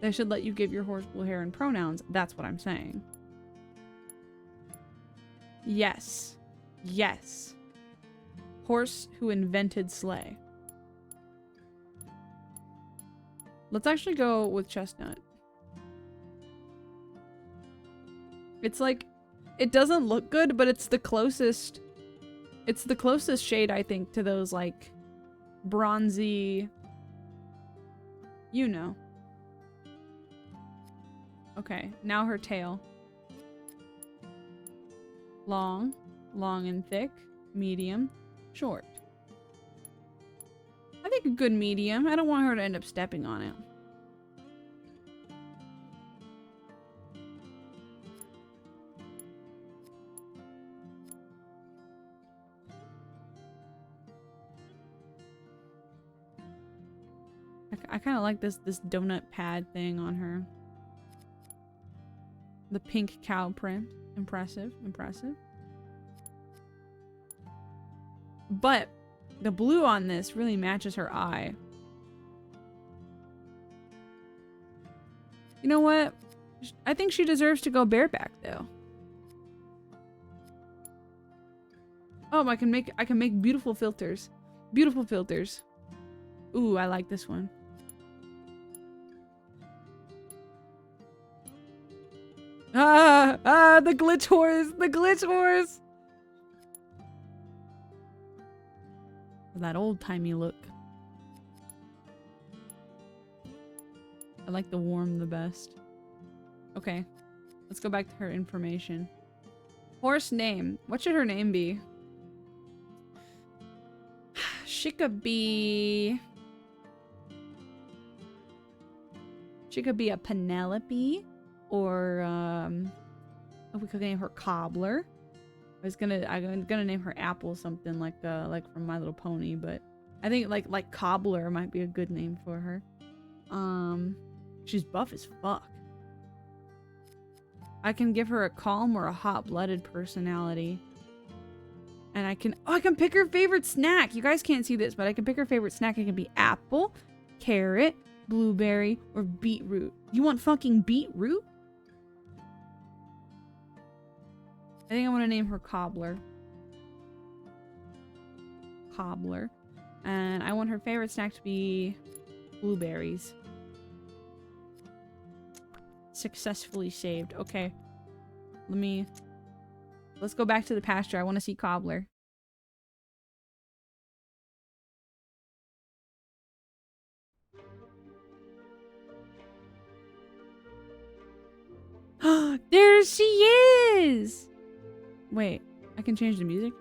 They should let you give your horse blue hair and pronouns. That's what I'm saying. Yes. Yes. Horse who invented sleigh. Let's actually go with chestnut. It's like, it doesn't look good, but it's the closest shade, I think, to those like bronzy, you know. Okay, now her tail. Long, long and thick, medium, short. I think a good medium. I don't want her to end up stepping on it. I kind of like this donut pad thing on her. The pink cow print. Impressive, impressive. But the blue on this really matches her eye. You know what? I think she deserves to go bareback though. Oh, I can make beautiful filters. Beautiful filters. Ooh, I like this one. The glitch horse! The glitch horse! That old-timey look. I like the warm the best. Okay. Let's go back to her information. Horse name. What should her name be? She could be a Penelope. Or, we could name her Cobbler. I'm gonna name her Apple something like from My Little Pony, but I think like Cobbler might be a good name for her. She's buff as fuck. I can give her a calm or a hot-blooded personality. And I can pick her favorite snack. You guys can't see this, but I can pick her favorite snack. It can be apple, carrot, blueberry, or beetroot. You want fucking beetroot? I think I want to name her Cobbler. Cobbler. And I want her favorite snack to be blueberries. Successfully saved. Okay. Let's go back to the pasture. I want to see Cobbler. There she is! Wait, I can change the music?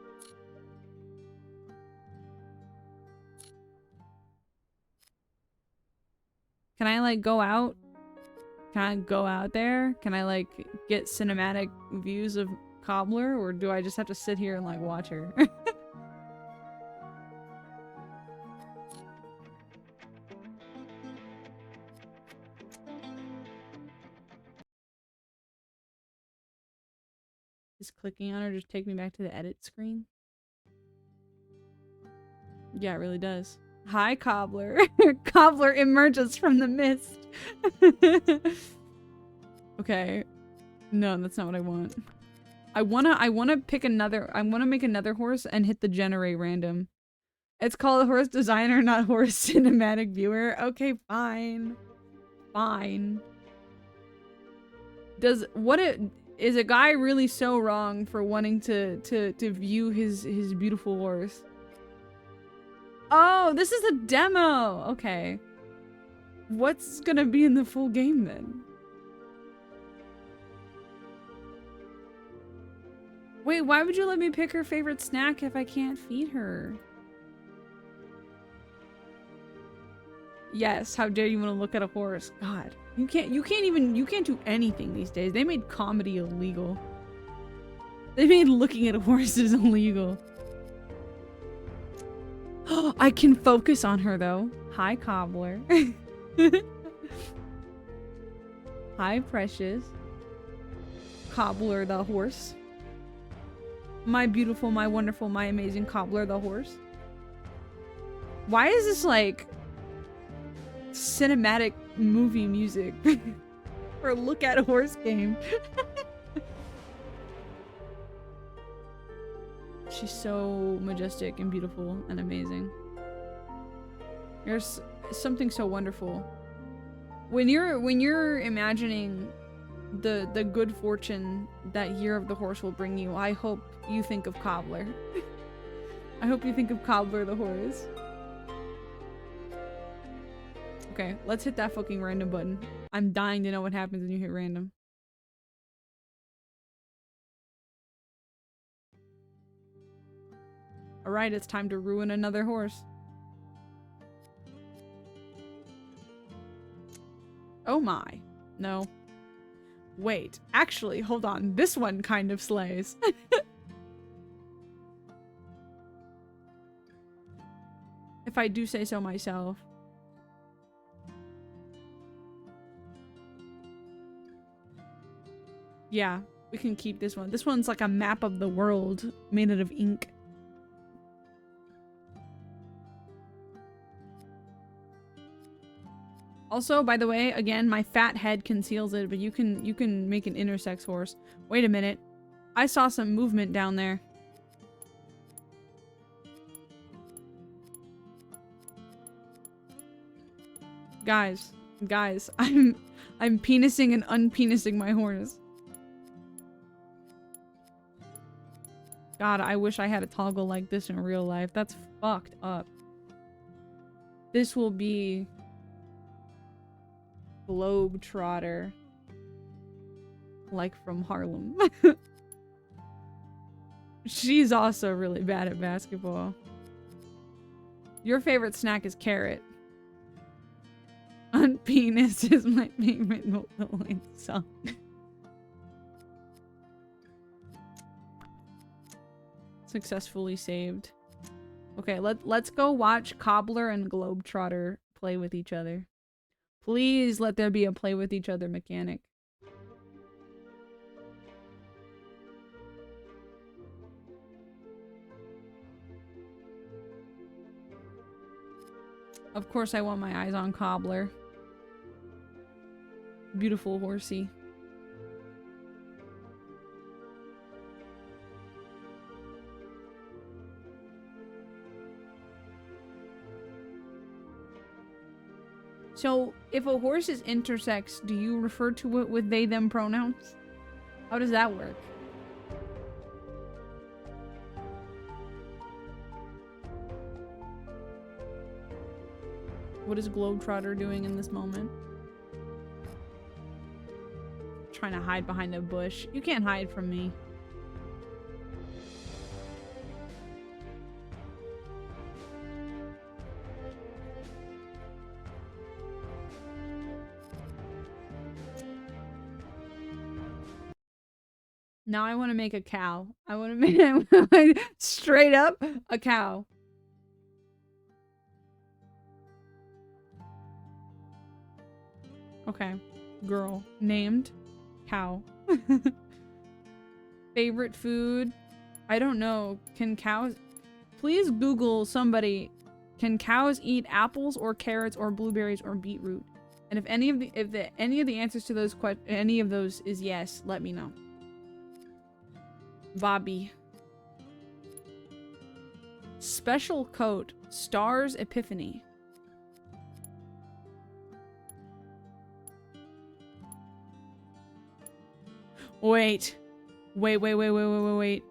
Can I like go out? Can I go out there? Can I like get cinematic views of Cobbler? Or do I just have to sit here and like watch her? Just clicking on her just take me back to the edit screen. Yeah, it really does. Hi, Cobbler. Cobbler emerges from the mist. Okay. No, that's not what I want. I wanna pick another. I wanna make another horse and hit the generate random. It's called Horse Designer, not Horse Cinematic Viewer. Okay, fine. Fine. Is a guy really so wrong for wanting to view his beautiful horse? Oh, this is a demo. Okay. What's gonna be in the full game then? Wait, why would you let me pick her favorite snack if I can't feed her? Yes, how dare you want to look at a horse? God. You can't do anything these days. They made comedy illegal. They made looking at horses illegal. I can focus on her though. Hi, Cobbler. Hi, Precious. Cobbler the horse. My beautiful, my wonderful, my amazing Cobbler the horse. Why is this like cinematic movie music for look at a horse game? She's so majestic and beautiful and amazing. There's something so wonderful when you're imagining the good fortune that Year of the Horse will bring you. I hope you think of Cobbler. I hope you think of Cobbler the horse. Okay, let's hit that fucking random button. I'm dying to know what happens when you hit random. Alright, it's time to ruin another horse. Oh my. No. Wait, actually, hold on. This one kind of slays. If I do say so myself. Yeah, we can keep this one. This one's like a map of the world made out of ink. Also, by the way, again, my fat head conceals it, but you can make an intersex horse. Wait a minute. I saw some movement down there. Guys, I'm penising and unpenising my horse. God, I wish I had a toggle like this in real life. That's fucked up. This will be Globetrotter. Like from Harlem. She's also really bad at basketball. Your favorite snack is carrot. Unpenis is my favorite Nickelodeon song. Successfully saved. Okay, let's go watch Cobbler and Globetrotter play with each other. Please let there be a play with each other mechanic. Of course I want my eyes on Cobbler. Beautiful horsey. So, if a horse is intersex, do you refer to it with they, them pronouns? How does that work? What is Globetrotter doing in this moment? Trying to hide behind a bush. You can't hide from me. Now I want to make a cow. I want to make straight up a cow. Okay. Girl. Named. Cow. Favorite food? I don't know. Can cows... Please Google somebody. Can cows eat apples or carrots or blueberries or beetroot? And if any of the answers to those any of those is yes, let me know. Bobby. Special coat. Stars Epiphany. Wait. Wait.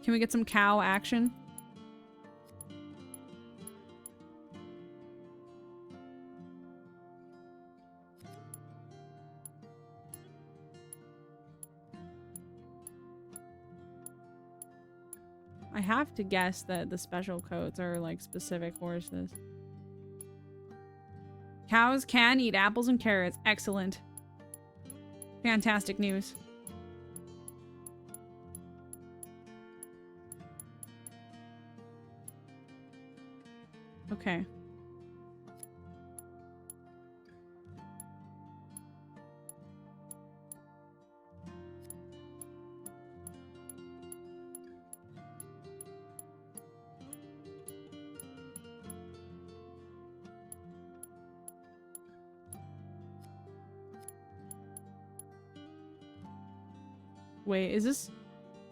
Can we get some cow action? I have to guess that the special coats are like specific horses. Cows can eat apples and carrots. Excellent. Fantastic news. Okay. Wait, is this...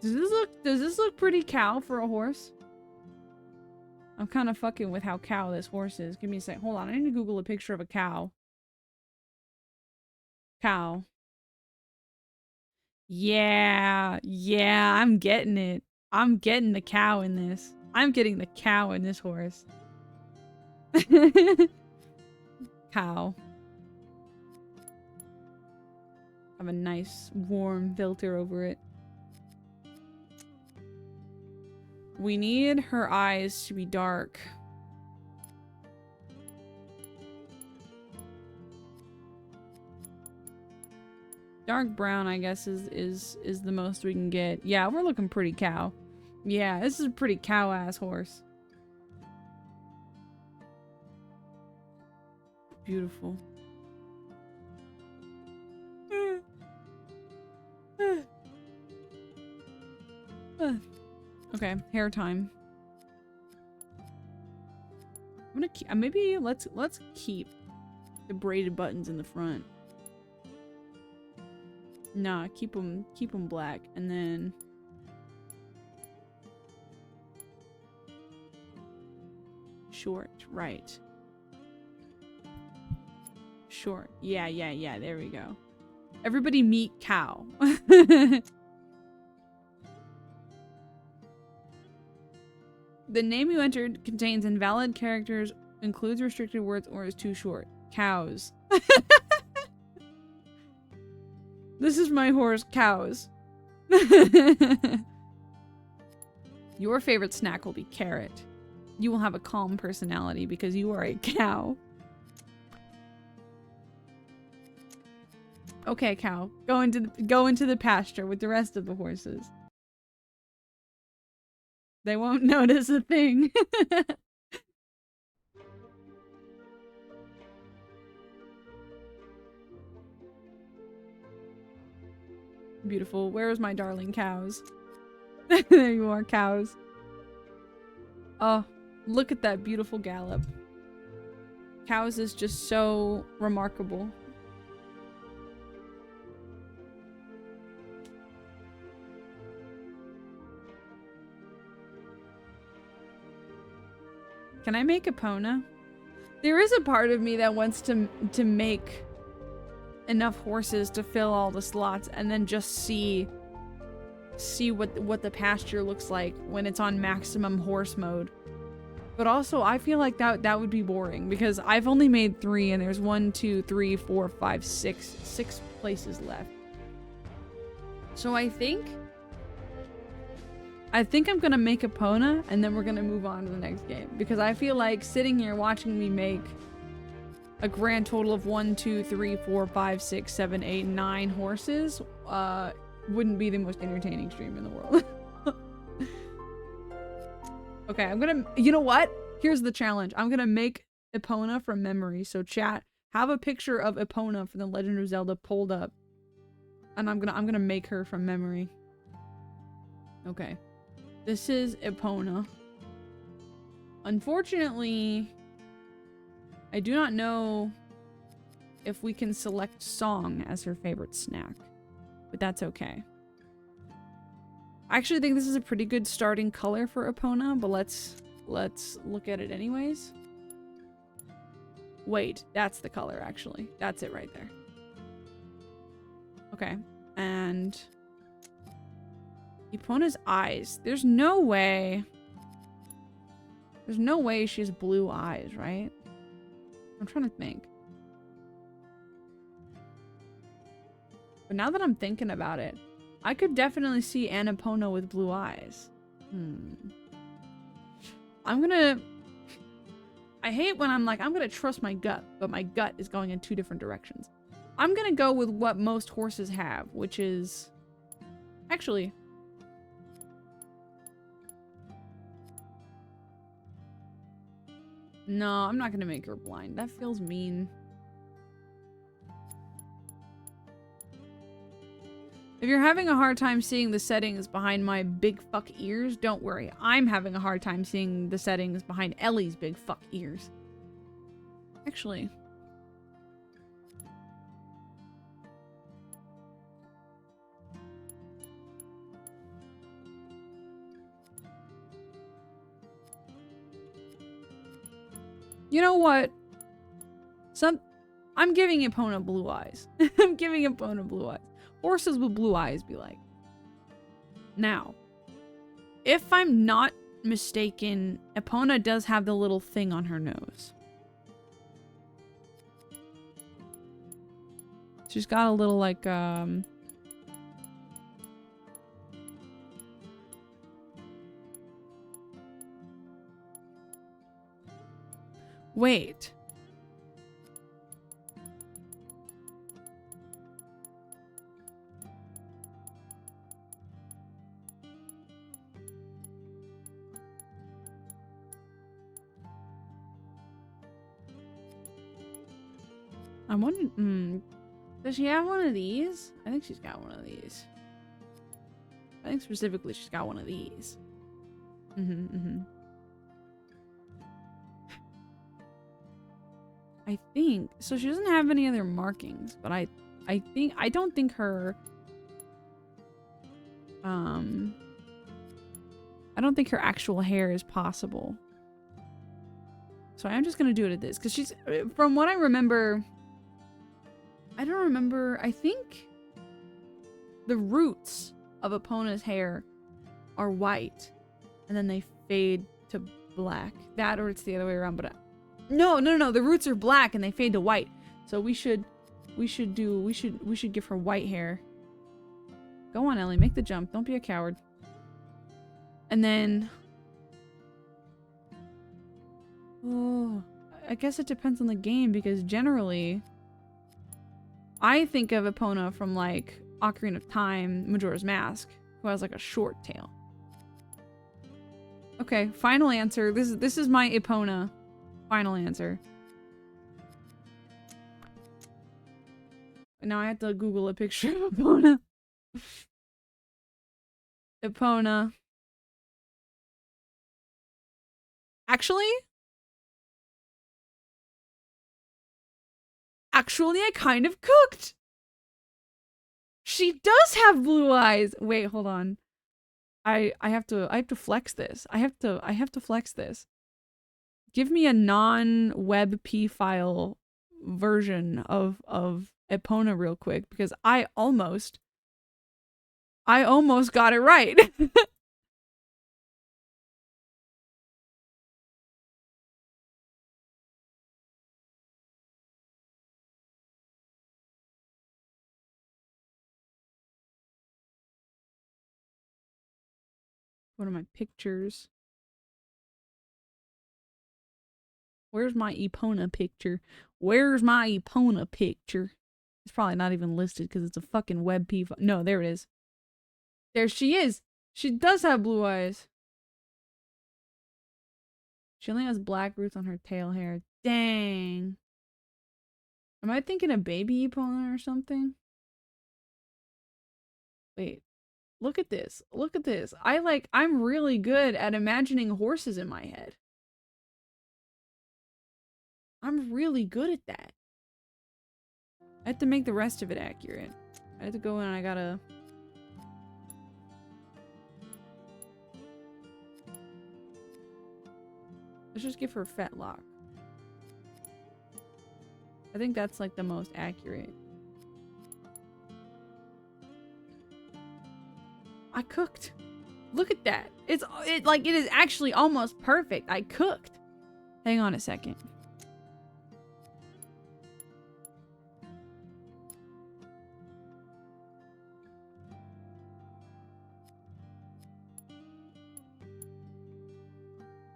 Does this look pretty cow for a horse? I'm kind of fucking with how cow this horse is. Give me a sec. Hold on, I need to Google a picture of a cow. Cow. Yeah, yeah, I'm getting it. I'm getting the cow in this. I'm getting the cow in this horse. Cow. Have a nice warm filter over it. We need her eyes to be dark. Dark brown, I guess, is the most we can get. Yeah, we're looking pretty cow. Yeah, this is a pretty cow-ass horse. Beautiful. Okay, hair time. I'm gonna keep, maybe let's keep the braided buttons in the front. Nah, keep them black, and then short, right? Short, yeah, there we go. Everybody meet cow. The name you entered contains invalid characters, includes restricted words, or is too short. Cows. This is my horse, cows. Your favorite snack will be carrot. You will have a calm personality because you are a cow. Okay, cow. Go into the pasture with the rest of the horses. They won't notice a thing. Beautiful. Where's my darling cows? There you are, cows. Oh, look at that beautiful gallop. Cows is just so remarkable. Can I make Epona? There is a part of me that wants to make enough horses to fill all the slots and then just see what the pasture looks like when it's on maximum horse mode. But also, I feel like that would be boring because I've only made 3 and there's 1, 2, 3, 4, 5, 6 places left. So I think I'm gonna make Epona and then we're gonna move on to the next game because I feel like sitting here watching me make a grand total of 1, 2, 3, 4, 5, 6, 7, 8, 9 horses wouldn't be the most entertaining stream in the world. Okay, I'm gonna, you know what? Here's the challenge. I'm gonna make Epona from memory. So chat, have a picture of Epona from The Legend of Zelda pulled up. And I'm gonna make her from memory. Okay. This is Epona. Unfortunately, I do not know if we can select song as her favorite snack, but that's okay. I actually think this is a pretty good starting color for Epona, but let's look at it anyways. Wait, that's the color actually. That's it right there. Okay, and Epona's eyes. There's no way she has blue eyes, right? I'm trying to think. But now that I'm thinking about it, I could definitely see an Epona with blue eyes. I hate when I'm like, I'm gonna trust my gut, but my gut is going in 2 different directions. I'm gonna go with what most horses have, which is... Actually... No, I'm not gonna make her blind. That feels mean. If you're having a hard time seeing the settings behind my big fuck ears, don't worry. I'm having a hard time seeing the settings behind Ellie's big fuck ears. Actually. You know what? I'm giving Epona blue eyes. I'm giving Epona blue eyes. Horses with blue eyes be like. Now, if I'm not mistaken, Epona does have the little thing on her nose. She's got a little like wait. I'm wondering, does she have one of these? I think she's got one of these. I think specifically she's got one of these. I think so. She doesn't have any other markings, but I don't think her I don't think her actual hair is possible. So I'm just gonna do it at this because she's, from what I remember, I don't remember. I think the roots of Epona's hair are white, and then they fade to black. That, or it's the other way around. But no. The roots are black and they fade to white. So we should give her white hair. Go on, Ellie, make the jump. Don't be a coward. And then, oh, I guess it depends on the game because generally, I think of Epona from like Ocarina of Time, Majora's Mask, who has like a short tail. Okay, final answer. This is my Epona final answer. Now I have to Google a picture of Epona. Epona. Actually, I kind of cooked. She does have blue eyes. Wait, hold on. I have to flex this. I have to flex this. Give me a non-WebP file version of Epona real quick because I almost got it right. What are my pictures? Where's my Epona picture? Where's my Epona picture? It's probably not even listed because it's a fucking WebP file. No, there it is. There she is. She does have blue eyes. She only has black roots on her tail hair. Dang. Am I thinking of baby Epona or something? Wait. Look at this. Look at this. I'm really good at imagining horses in my head. I'm really good at that. I have to make the rest of it accurate. I have to go in and I gotta... Let's just give her a fetlock. I think that's like the most accurate. I cooked. Look at that. It is actually almost perfect. I cooked. Hang on a second.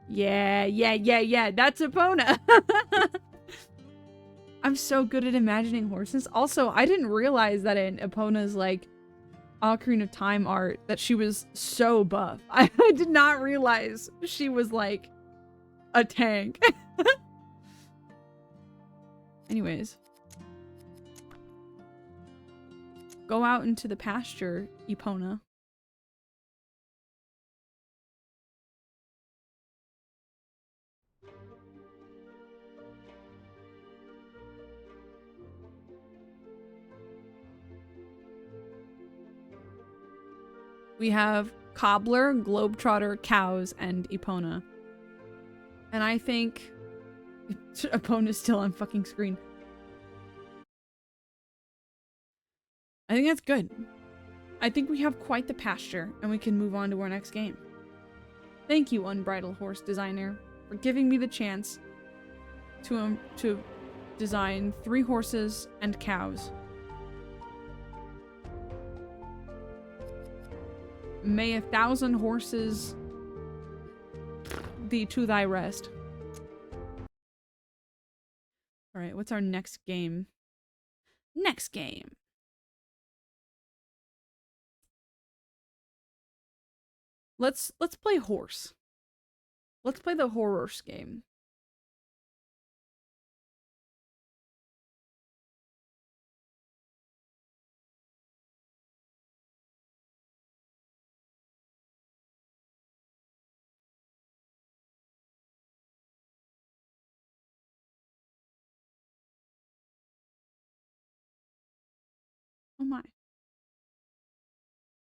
Yeah. That's Epona. I'm so good at imagining horses. Also, I didn't realize that in Epona's like Ocarina of Time art that she was so buff. I did not realize she was like a tank. Anyways. Go out into the pasture, Epona. We have Cobbler, Globetrotter, Cows, and Epona. And I think Opponent is still on fucking screen. I think that's good. I think we have quite the pasture, and we can move on to our next game. Thank you, Unbridled Horse Designer, for giving me the chance to design 3 horses and cows. May 1,000 horses thee to thy rest. Alright, what's our next game? Next game. Let's play horse. Let's play the horse game. Oh my.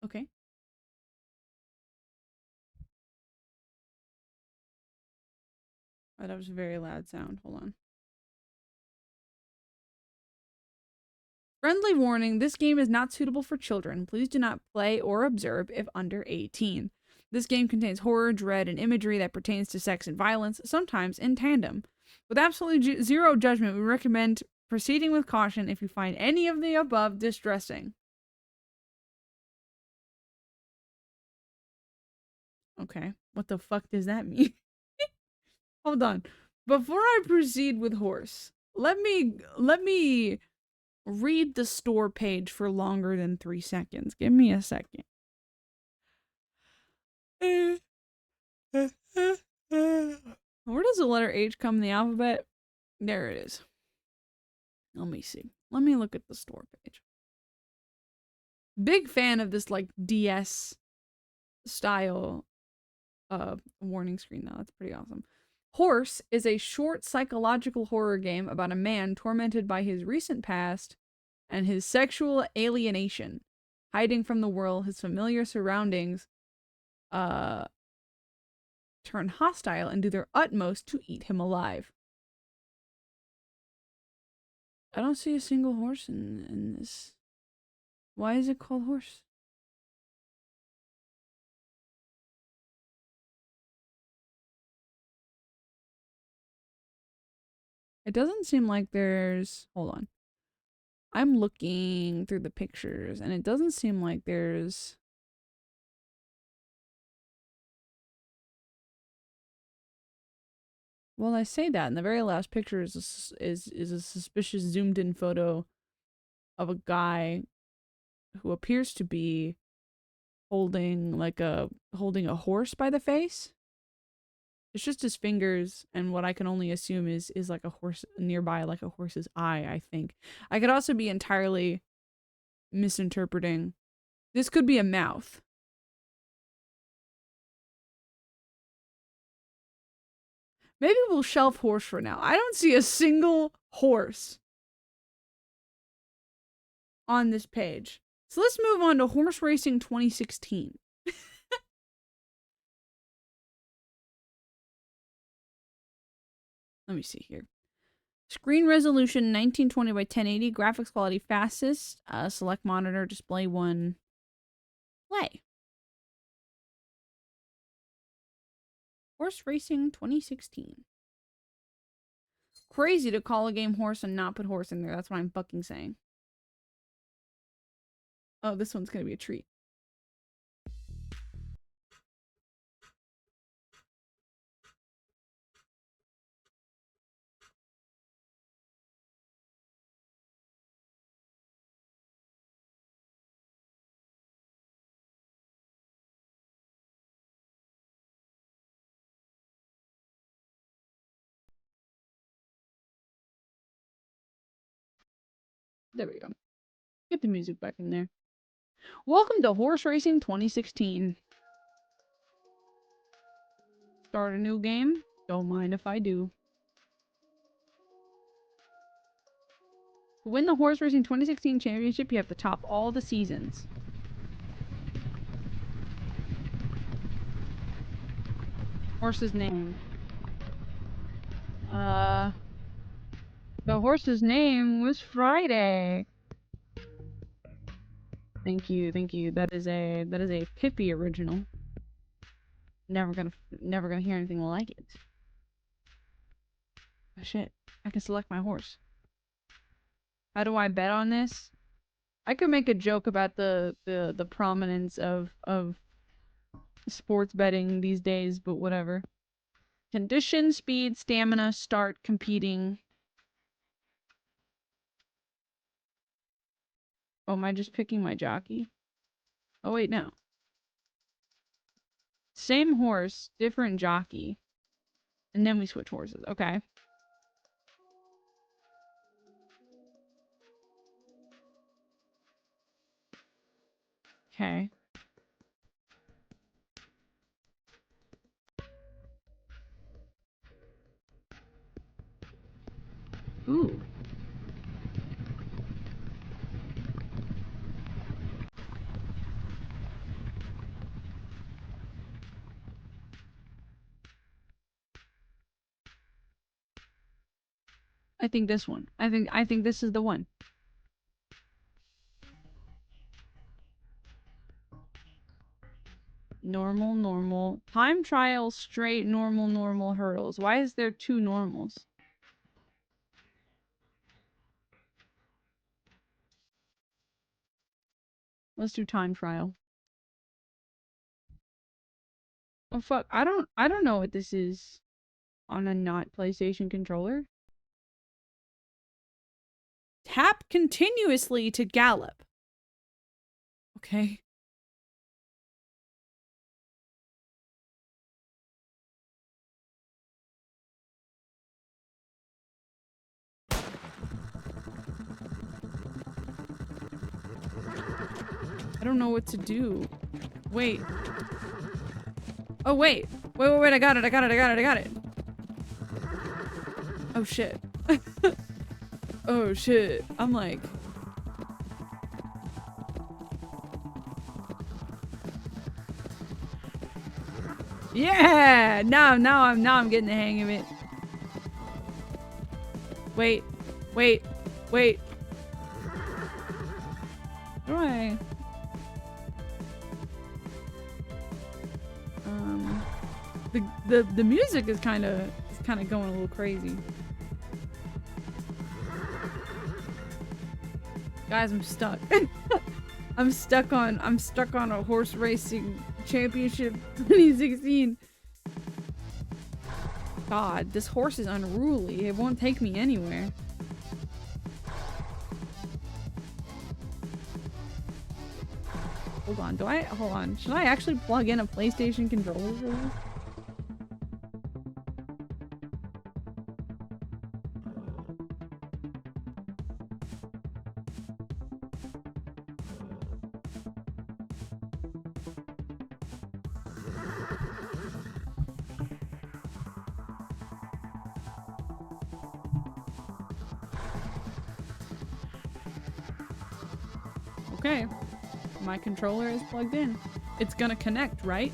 Okay. Oh, that was a very loud sound. Hold on. Friendly warning, this game is not suitable for children. Please do not play or observe if under 18. This game contains horror, dread, and imagery that pertains to sex and violence, sometimes in tandem. With absolutely zero judgment, we recommend proceeding with caution if you find any of the above distressing. Okay, what the fuck does that mean? Hold on. Before I proceed with horse, let me read the store page for longer than 3 seconds. Give me a second. Where does the letter H come in the alphabet? There it is. Let me see. Let me look at the store page. Big fan of this like DS style warning screen though. That's pretty awesome. Horse is a short psychological horror game about a man tormented by his recent past and his sexual alienation. Hiding from the world, his familiar surroundings turn hostile and do their utmost to eat him alive. I don't see a single horse in this. Why is it called horse? It doesn't seem like there's... Hold on. I'm looking through the pictures, and it doesn't seem like there's... Well, I say that, and the very last picture is a suspicious zoomed-in photo of a guy who appears to be holding a horse by the face. It's just his fingers, and what I can only assume is like a horse nearby, like a horse's eye, I think. I could also be entirely misinterpreting. This could be a mouth. Maybe we'll shelf horse for now. I don't see a single horse on this page. So let's move on to Horse Racing 2016. Let me see here. Screen resolution 1920 by 1080. Graphics quality fastest. Select monitor, display 1. Play. Horse Racing 2016. Crazy to call a game horse and not put horse in there. That's what I'm fucking saying. Oh, this one's gonna be a treat. There we go. Get the music back in there. Welcome to Horse Racing 2016. Start a new game? Don't mind if I do. To win the Horse Racing 2016 championship, you have to top all the seasons. Horse's name. Uh, the horse's name was Friday. Thank you, thank you. That is a Pipi original. Never gonna hear anything like it. Oh shit! I can select my horse. How do I bet on this? I could make a joke about the prominence of sports betting these days, but whatever. Condition, speed, stamina, start competing. Oh, am I just picking my jockey? Oh wait, no. Same horse, different jockey. And then we switch horses. Okay. Okay. Ooh. I think this one. I think this is the one. Normal, normal. Time trial, straight, normal, normal hurdles. Why is there two normals? Let's do time trial. Oh fuck, I don't know what this is on a not PlayStation controller. Tap continuously to gallop. Okay. I don't know what to do. Wait. Oh, wait. Wait, I got it. I got it. Oh, shit. Oh, shit. I'm like... Yeah! Now I'm getting the hang of it. Wait. How do I... The music is kind of going a little crazy. Guys, I'm stuck. I'm stuck on a horse racing championship 2016. God, this horse is unruly. It won't take me anywhere. Hold on. Should I actually plug in a PlayStation controller for this? Okay. My controller is plugged in. It's gonna connect, right?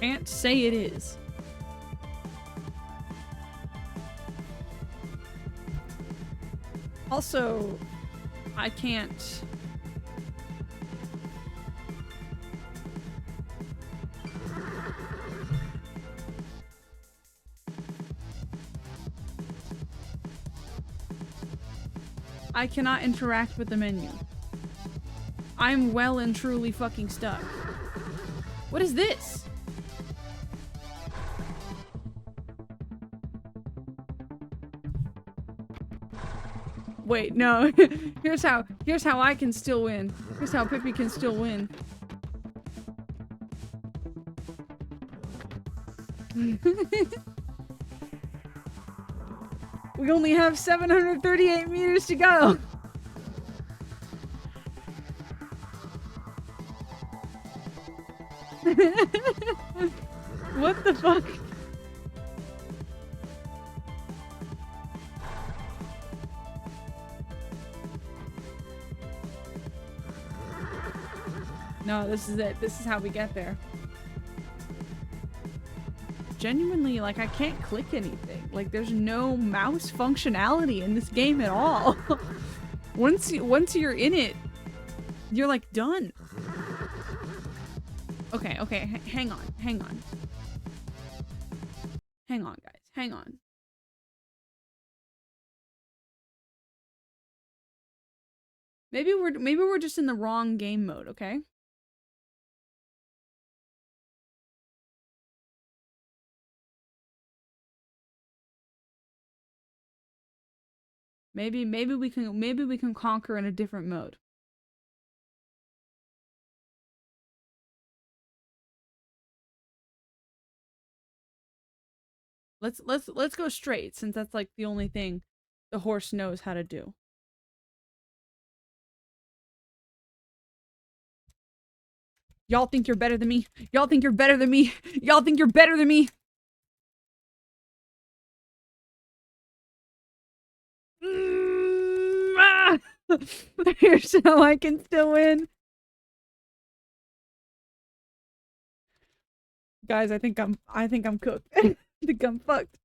Can't say it is. Also, I can't... I cannot interact with the menu. I'm well and truly fucking stuck. What is this? Wait, no. here's how I can still win. Here's how Pipi can still win. We only have 738 meters to go. What the fuck? No, this is it. This is how we get there. Genuinely, like, I can't click anything. Like, there's no mouse functionality in this game at all. Once you're in it, you're like done. Okay, okay, hang on. Hang on, guys. Hang on. Maybe we're just in the wrong game mode, okay? Maybe we can conquer in a different mode. Let's go straight, since that's like the only thing the horse knows how to do. Y'all think you're better than me. Y'all think you're better than me. Y'all think you're better than me. Here's how I can still win. Guys, I think I'm cooked. I think I'm fucked.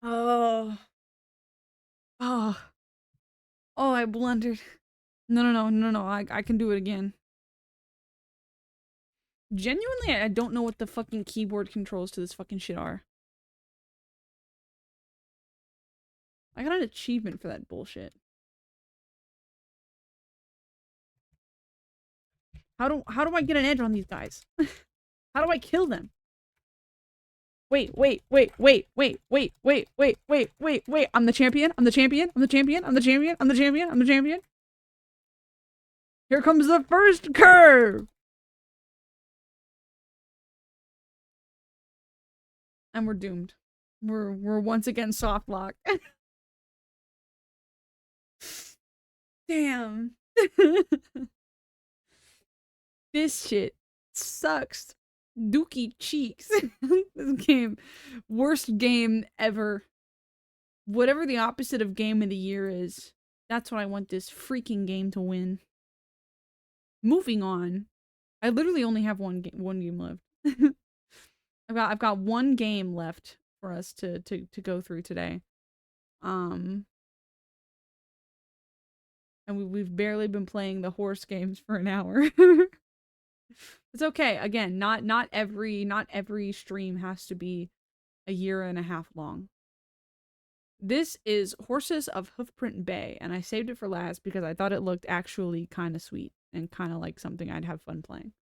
Oh. Oh. Oh, I blundered. No. I can do it again. Genuinely, I don't know what the fucking keyboard controls to this fucking shit are. I got an achievement for that bullshit. How do I get an edge on these guys? How do I kill them? Wait. I'm the champion. Here comes the first curve. And we're doomed. We're once again soft lock. Damn. This shit sucks. Dookie cheeks. This game. Worst game ever. Whatever the opposite of game of the year is, that's what I want this freaking game to win. Moving on. I literally only have one game left. I've got one game left for us to go through today. And we've barely been playing the horse games for an hour. It's okay. Again, not every stream has to be a year and a half long. This is Horses of Hoofprint Bay, and I saved it for last because I thought it looked actually kind of sweet and kind of like something I'd have fun playing.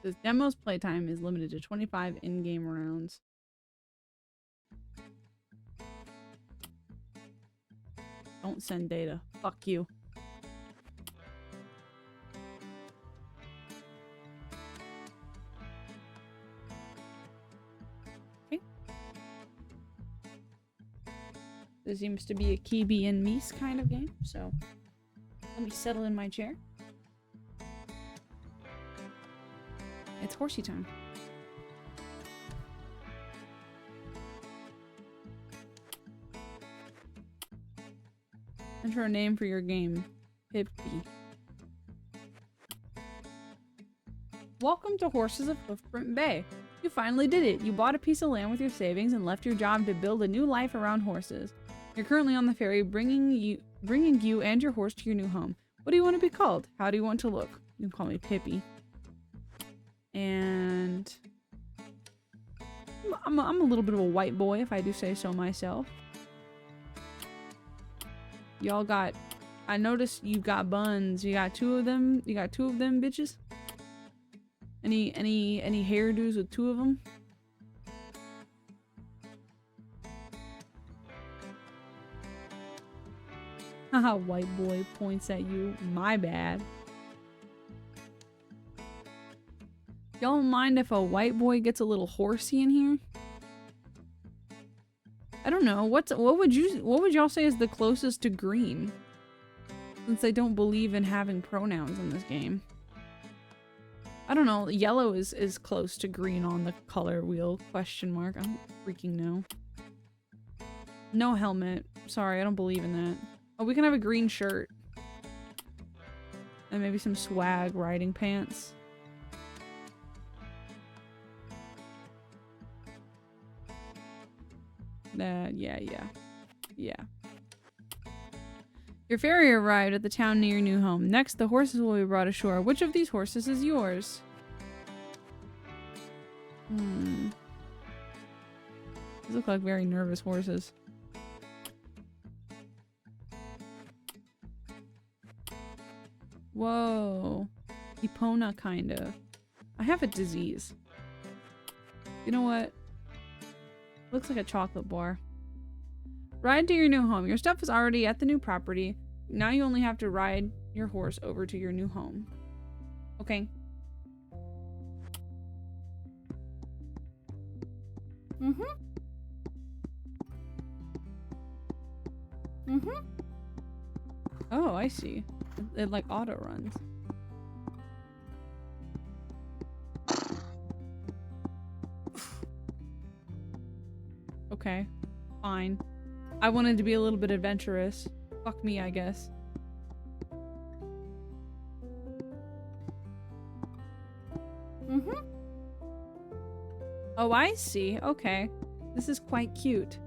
This demo's playtime is limited to 25 in-game rounds. Don't send data. Fuck you. Okay. This seems to be a Kibi and Mies kind of game, so let me settle in my chair. It's horsey time. Enter a name for your game. Pipi. Welcome to Horses of Hoofprint Bay. You finally did it. You bought a piece of land with your savings and left your job to build a new life around horses. You're currently on the ferry, bringing you and your horse to your new home. What do you want to be called? How do you want to look? You can call me Pipi. And I'm a little bit of a white boy, if I do say so myself. Y'all got, I noticed you got buns. You got two of them. You got two of them bitches. Any hairdos with two of them? Haha, white boy points at you. My bad. Y'all mind if a white boy gets a little horsey in here? I don't know. What would y'all say is the closest to green? Since I don't believe in having pronouns in this game. I don't know. Yellow is close to green on the color wheel. Question mark. I don't freaking know. No helmet. Sorry, I don't believe in that. Oh, we can have a green shirt. And maybe some swag riding pants. Yeah. Your ferry arrived at the town near your new home. Next, the horses will be brought ashore. Which of these horses is yours? These look like very nervous horses. Whoa. Epona, kind of. I have a disease. You know what? Looks like a chocolate bar. Ride to your new home. Your stuff is already at the new property. Now you only have to ride your horse over to your new home. Okay. Oh, I see. It like auto runs. Okay. Fine. I wanted to be a little bit adventurous. Fuck me, I guess. Oh, I see. Okay. This is quite cute.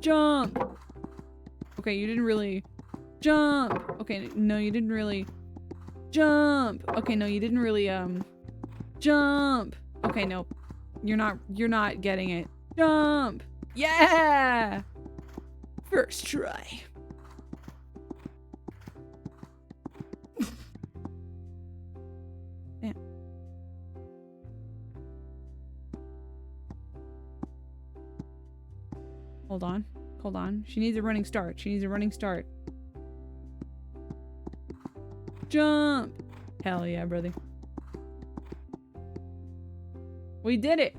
Jump! Okay, you didn't really... Jump! Okay, no, you didn't really... Jump! Okay, no, you didn't really, Jump! Okay, no. You're not getting it. Jump! Yeah! First try. Damn. Hold on. Hold on. She needs a running start. She needs a running start. Jump! Hell yeah, brother. We did it!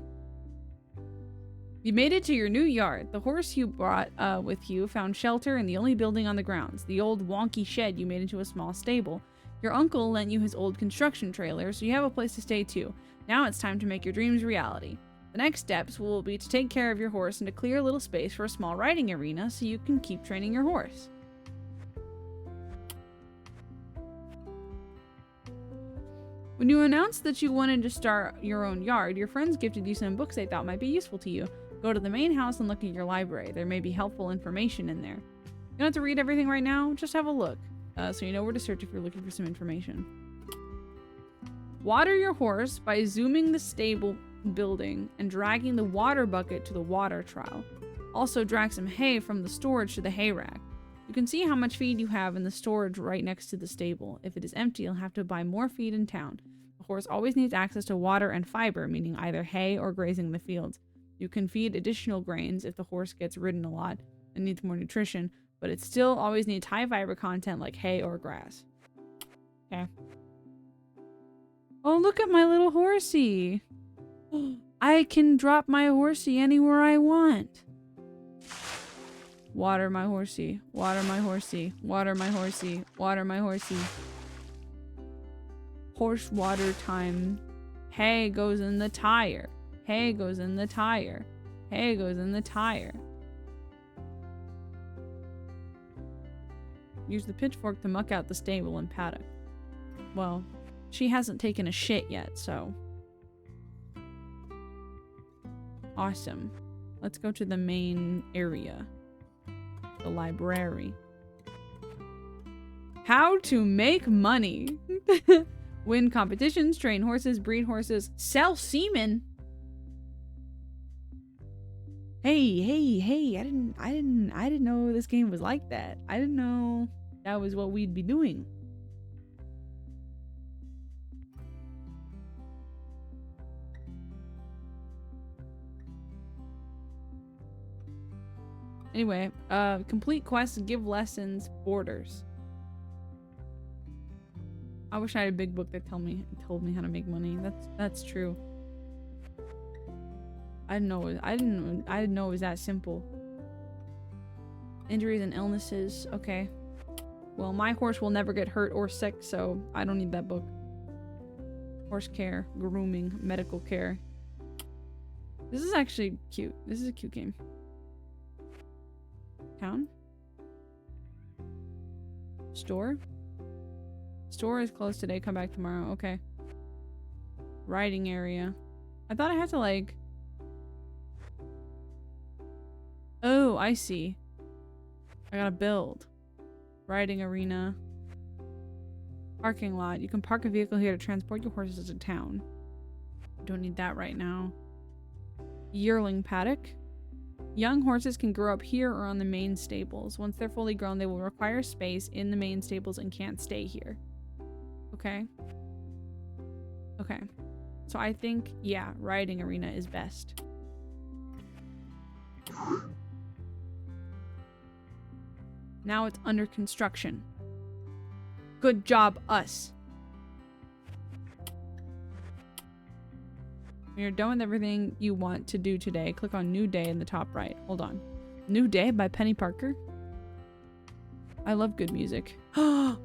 You made it to your new yard. The horse you brought with you found shelter in the only building on the grounds, the old wonky shed you made into a small stable. Your uncle lent you his old construction trailer, so you have a place to stay too. Now it's time to make your dreams reality. The next steps will be to take care of your horse and to clear a little space for a small riding arena so you can keep training your horse. When you announced that you wanted to start your own yard, your friends gifted you some books they thought might be useful to you. Go to the main house and look at your library. There may be helpful information in there. You don't have to read everything right now, just have a look, so you know where to search if you're looking for some information. Water your horse by zooming the stable building and dragging the water bucket to the water trough. Also drag some hay from the storage to the hay rack. You can see how much feed you have in the storage right next to the stable. If it is empty, you'll have to buy more feed in town. The horse always needs access to water and fiber, meaning either hay or grazing the fields. You can feed additional grains if the horse gets ridden a lot and needs more nutrition, but it still always needs high fiber content like hay or grass. Okay. Oh, look at my little horsey. I can drop my horsey anywhere I want. Water my horsey. Water my horsey. Water my horsey. Water my horsey. Horse water time. Hay goes in the tire. Hay goes in the tire. Hay goes in the tire. Use the pitchfork to muck out the stable and paddock. Well, she hasn't taken a shit yet, so. Awesome. Let's go to the main area. The library. How to make money. Win competitions, train horses, breed horses, sell semen. Hey, I didn't know this game was like that. I didn't know that was what we'd be doing. Anyway, complete quests, give lessons, borders. I wish I had a big book that told me how to make money. That's true. I didn't know it was that simple. Injuries and illnesses. Okay. Well, my horse will never get hurt or sick, so I don't need that book. Horse care, grooming, medical care. This is actually cute. This is a cute game. Town? Store? Store is closed today. Come back tomorrow. Okay. Riding area. I thought I had to like... Oh, I see. I gotta build. Riding arena. Parking lot. You can park a vehicle here to transport your horses to town. Don't need that right now. Yearling paddock. Young horses can grow up here or on the main stables. Once they're fully grown, they will require space in the main stables and can't stay here. Okay. Okay. So I think, yeah, riding arena is best. Now it's under construction. Good job, us. When you're done with everything you want to do today, click on New Day in the top right. Hold on. New Day by Penny Parker. I love good music. Oh,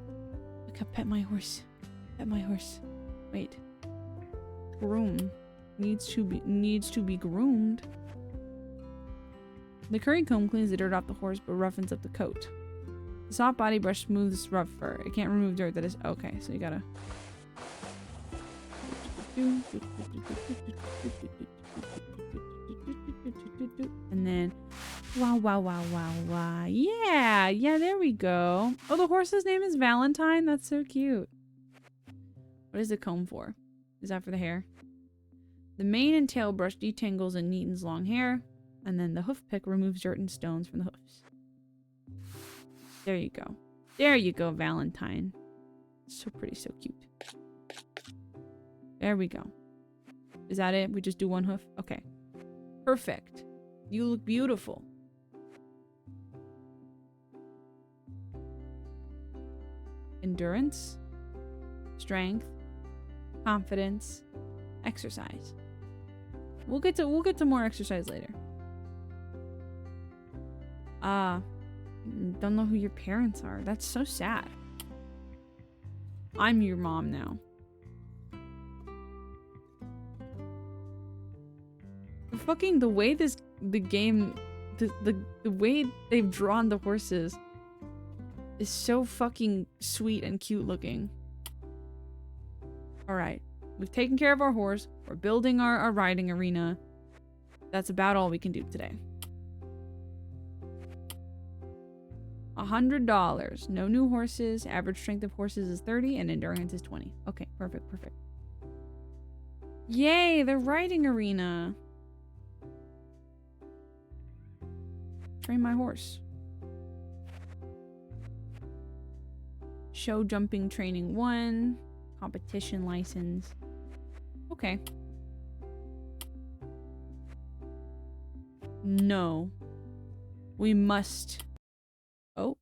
I can pet my horse. Pet my horse. Wait. Groom. Needs to be groomed. The curry comb cleans the dirt off the horse but roughens up the coat. The soft body brush smooths rough fur. It can't remove dirt that is... Okay, so you gotta... And then... Wow, wow, wow, wow, wow. Yeah! Yeah, there we go. Oh, the horse's name is Valentine? That's so cute. What is the comb for? Is that for the hair? The mane and tail brush detangles and neatens long hair. And then the hoof pick removes dirt and stones from the hoofs. There you go. There you go, Valentine. So pretty, so cute. There we go. Is that it? We just do one hoof? Okay. Perfect. You look beautiful. Endurance, strength, confidence, exercise. We'll get to more exercise later. Don't know who your parents are. That's so sad. I'm your mom now. The way the way they've drawn the horses is so fucking sweet and cute looking. Alright. We've taken care of our horse. We're building our riding arena. That's about all we can do today. $100. No new horses. Average strength of horses is 30 and endurance is 20. Okay, perfect, perfect. Yay, the riding arena. Train my horse. Show jumping training 1. Competition license. Okay. No. We must. Oh.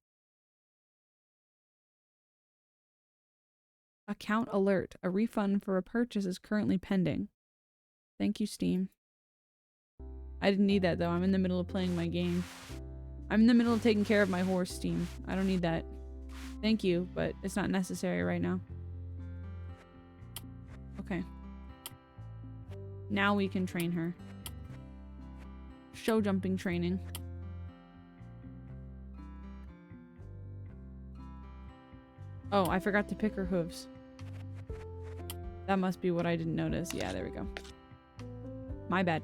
Account alert. A refund for a purchase is currently pending. Thank you, Steam. I didn't need that though. I'm in the middle of playing my game. I'm in the middle of taking care of my horse, Steam. I don't need that. Thank you, but it's not necessary right now. Okay. Now we can train her. Show jumping training. Oh, I forgot to pick her hooves. That must be what I didn't notice. Yeah, there we go. My bad.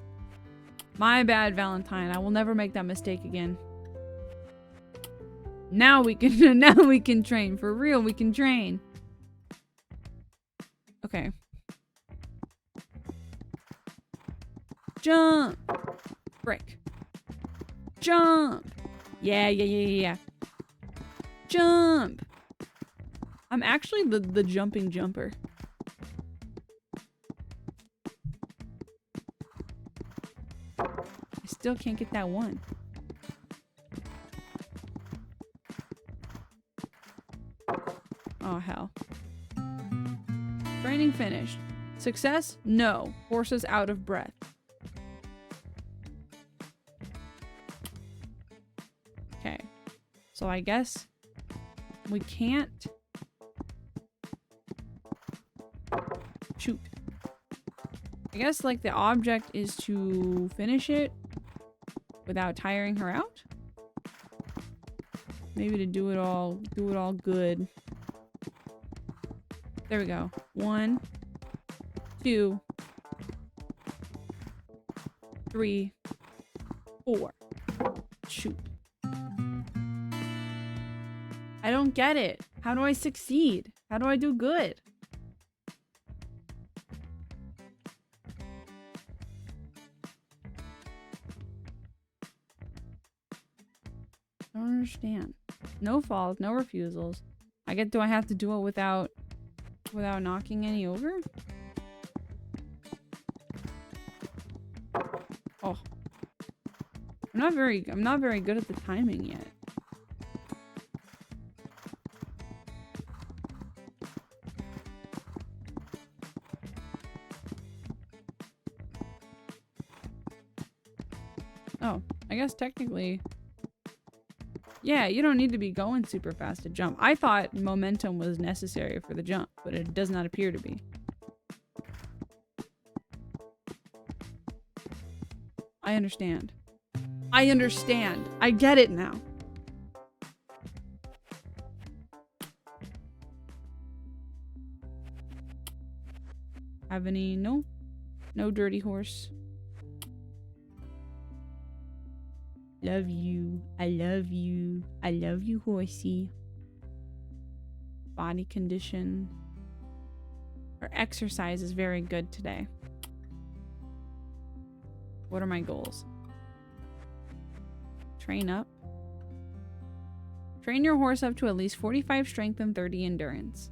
My bad, Valentine. I will never make that mistake again. Now we can train. For real, we can train. Okay. Jump. Break. Jump. Yeah. Jump. I'm actually the jumping jumper. I still can't get that one. Oh, hell. Training finished. Success? No. Horse is out of breath. Okay. So I guess we can't... Shoot. I guess, like, the object is to finish it without tiring her out? Maybe to do it all good. There we go. 1, 2, 3, 4. Shoot. I don't get it. How do I succeed? How do I do good? I don't understand. No falls, no refusals. Do I have to do it without knocking any over? Oh. I'm not very good at the timing yet. Oh, I guess technically... Yeah, you don't need to be going super fast to jump. I thought momentum was necessary for the jump, but it does not appear to be. I understand. I understand. I get it now. Have any? No? No dirty horse. Love you. I love you. I love you, horsey. Body condition. Our exercise is very good today. What are my goals? Train up. Train your horse up to at least 45 strength and 30 endurance.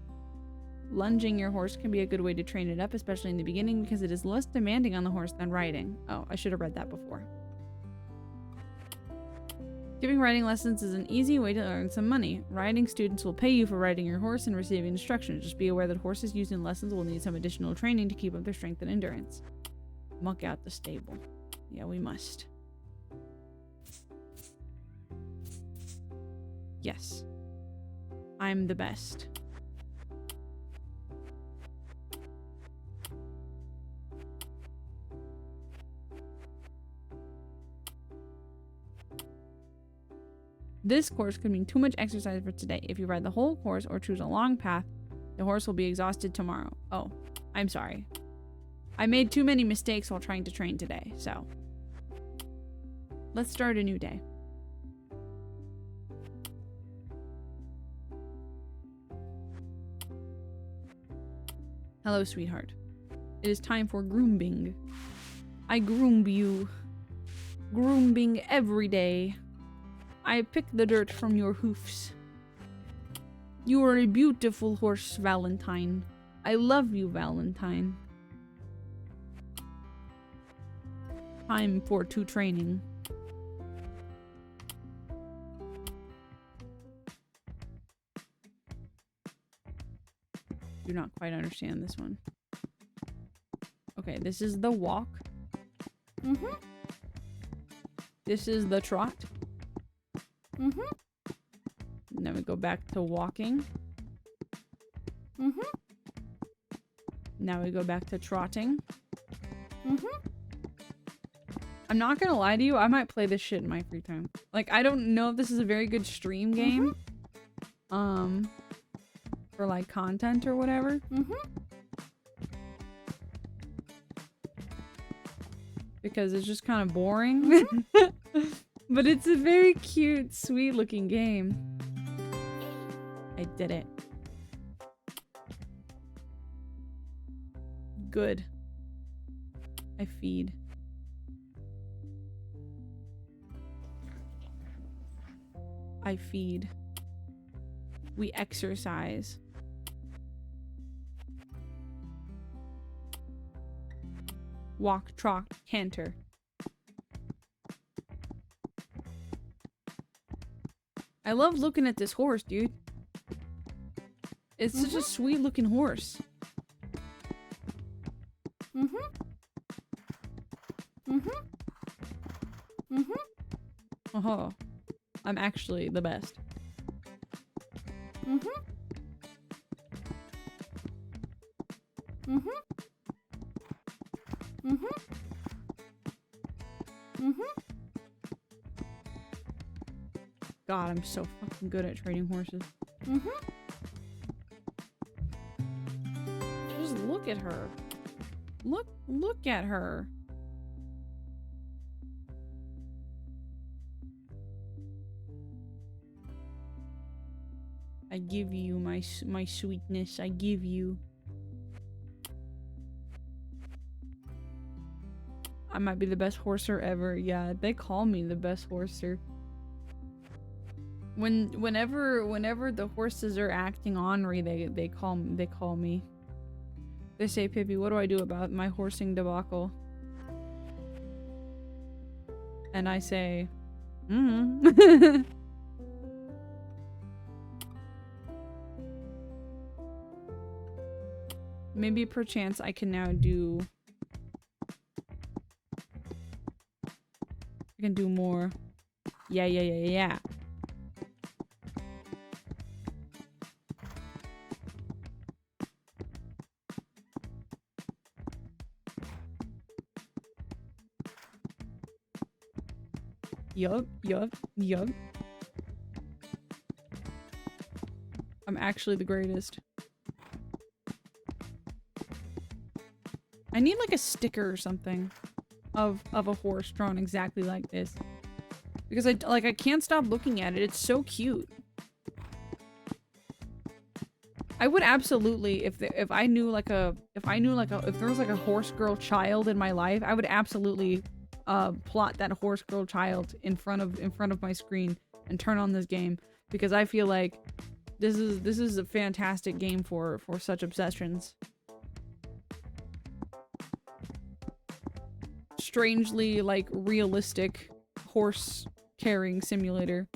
Lunging your horse can be a good way to train it up, especially in the beginning, because it is less demanding on the horse than riding. Oh, I should have read that before. Giving riding lessons is an easy way to earn some money. Riding students will pay you for riding your horse and receiving instruction. Just be aware that horses used in lessons will need some additional training to keep up their strength and endurance. Muck out the stable. Yeah, we must. Yes. I'm the best. This course could mean too much exercise for today. If you ride the whole course or choose a long path, the horse will be exhausted tomorrow. Oh, I'm sorry. I made too many mistakes while trying to train today, so. Let's start a new day. Hello, sweetheart. It is time for grooming. I groom you. Grooming every day. I pick the dirt from your hoofs. You are a beautiful horse, Valentine. I love you, Valentine. Time for training. Do not quite understand this one. Okay, this is the walk. Mm-hmm. This is the trot. Mm-hmm. And then we go back to walking. Mm-hmm. Now we go back to trotting. Mm-hmm. I'm not gonna lie to you, I might play this shit in my free time. Like, I don't know if this is a very good stream game. Mm-hmm. For like content or whatever. Mm-hmm. Because it's just kind of boring. Mm-hmm. But it's a very cute, sweet looking game. I did it. Good. I feed. I feed. We exercise. Walk, trot, canter. I love looking at this horse, dude. It's such a sweet looking horse. Oh, I'm actually the best. God, I'm so fucking good at trading horses. Just look at her. Look at her. I give you my sweetness. I give you. I might be the best horser ever. Yeah, they call me the best horser. Whenever the horses are acting ornery, they call me. They say, Pippy, what do I do about my horsing debacle? And I say, Maybe perchance I can now do... I can do more. Yeah. Yup. I'm actually the greatest. I need like a sticker or something of a horse drawn exactly like this. Because I can't stop looking at it. It's so cute. I would absolutely, if there was like a horse girl child in my life, I would absolutely plot that horse girl child in front of my screen and turn on this game, because I feel like this is a fantastic game for such obsessions. Strangely like realistic horse carrying simulator.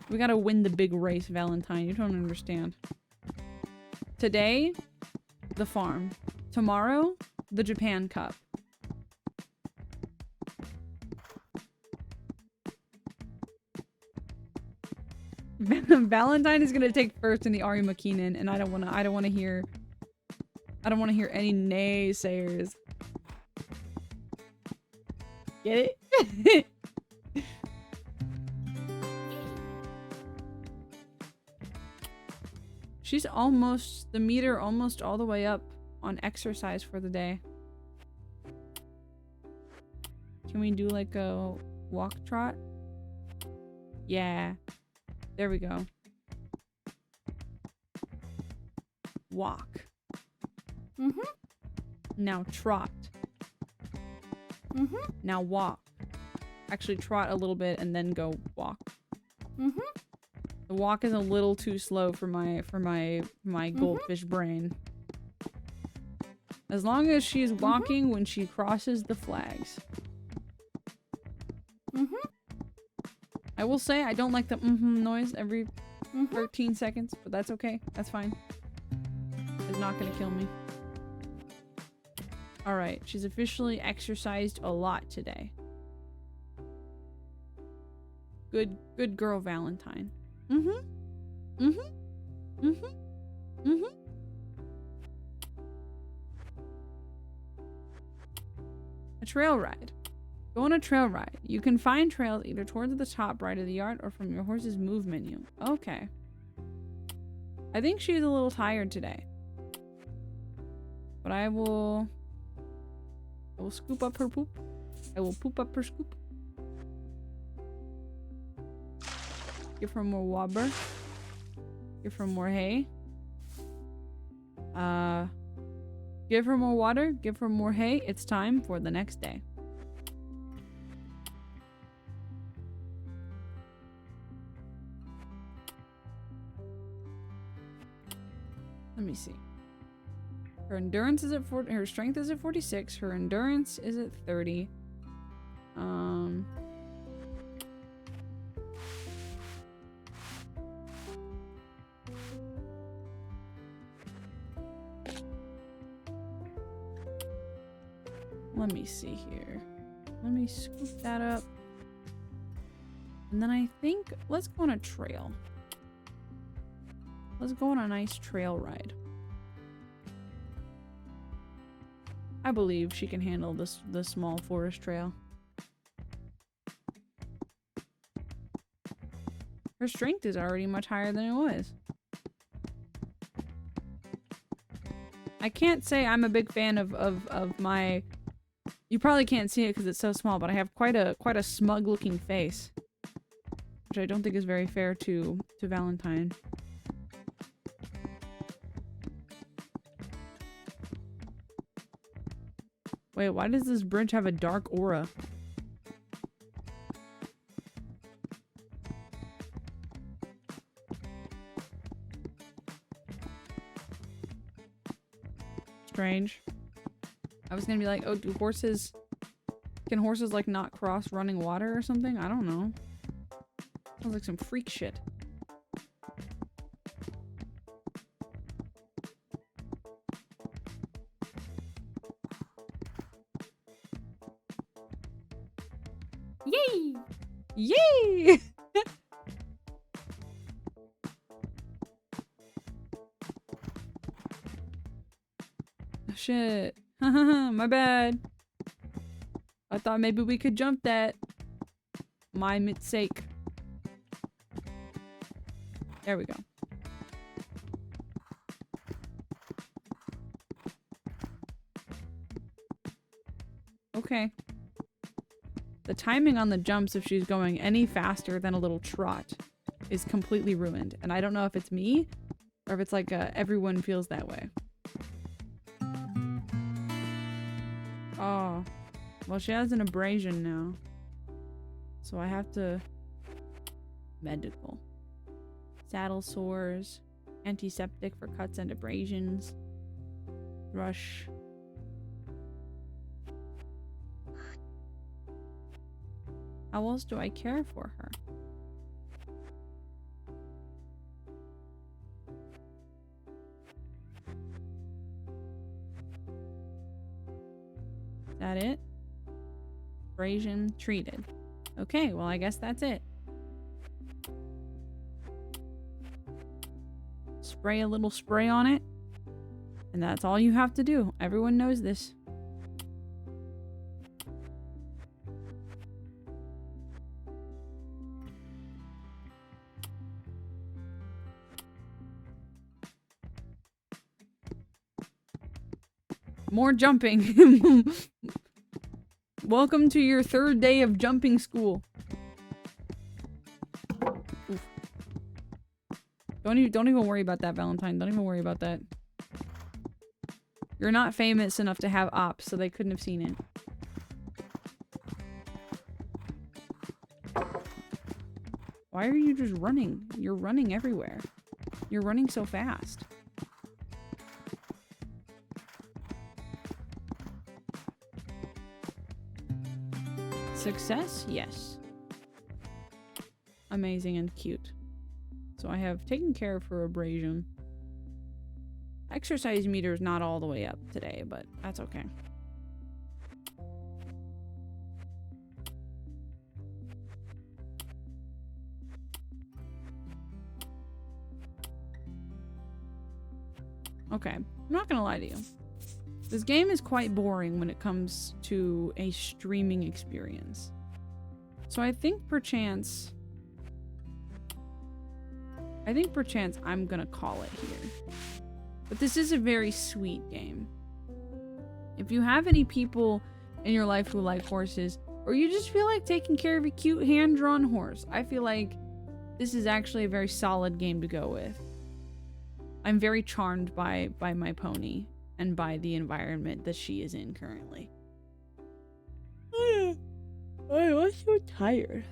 We gotta win the big race, Valentine. You don't understand. Today, the farm. Tomorrow, the Japan Cup. Valentine is gonna take first in the Ari Makinen, and I don't wanna hear any naysayers. Get it? She's almost all the way up on exercise for the day. Can we do like a walk trot? Yeah. There we go. Walk. Now trot. Now walk. Actually trot a little bit and then go walk. The walk is a little too slow for my goldfish brain. As long as she's walking when she crosses the flags. I will say I don't like the noise every 13 seconds, but that's okay. That's fine. It's not gonna kill me. Alright, she's officially exercised a lot today. Good girl, Valentine. A trail ride. Go on a trail ride. You can find trails either towards the top right of the yard or from your horse's move menu. Okay. I think she's a little tired today. But I will scoop up her poop. I will poop up her scoop. Give her more water. Give her more hay. Give her more water. Give her more hay. It's time for the next day. Let me see. Her endurance is at 40. Her strength is at 46. Her endurance is at 30. Let me see here. Let me scoop that up. And then I think let's go on a trail. Let's go on a nice trail ride. I believe she can handle this small forest trail. Her strength is already much higher than it was. I can't say I'm a big fan of my... You probably can't see it because it's so small, but I have quite a smug looking face. Which I don't think is very fair to Valentine. Wait, why does this bridge have a dark aura? Strange. I was gonna be like, oh, can horses like not cross running water or something? I don't know. Sounds like some freak shit. Yay! Yay! Oh, shit. My bad. I thought maybe we could jump that. My mistake. There we go. Okay. The timing on the jumps, if she's going any faster than a little trot, is completely ruined. And I don't know if it's me or if it's like everyone feels that way. Oh. Well, she has an abrasion now. So I have to... Medical. Saddle sores. Antiseptic for cuts and abrasions. Brush. How else do I care for her? Is that it? Abrasion treated. Okay, well I guess that's it. Spray a little spray on it. And that's all you have to do. Everyone knows this. More jumping. Welcome to your third day of jumping school. Oof. Don't even worry about that, Valentine. Don't even worry about that. You're not famous enough to have ops, so they couldn't have seen it. Why are you just running? You're running everywhere. You're running so fast. Success? Yes. Amazing and cute. So I have taken care of her abrasion. Exercise meter is not all the way up today, but that's okay. Okay, I'm not gonna lie to you. This game is quite boring when it comes to a streaming experience. So I think perchance I'm gonna call it here. But this is a very sweet game. If you have any people in your life who like horses, or you just feel like taking care of a cute hand-drawn horse, I feel like this is actually a very solid game to go with. I'm very charmed by my pony and by the environment that she is in currently. I'm so tired.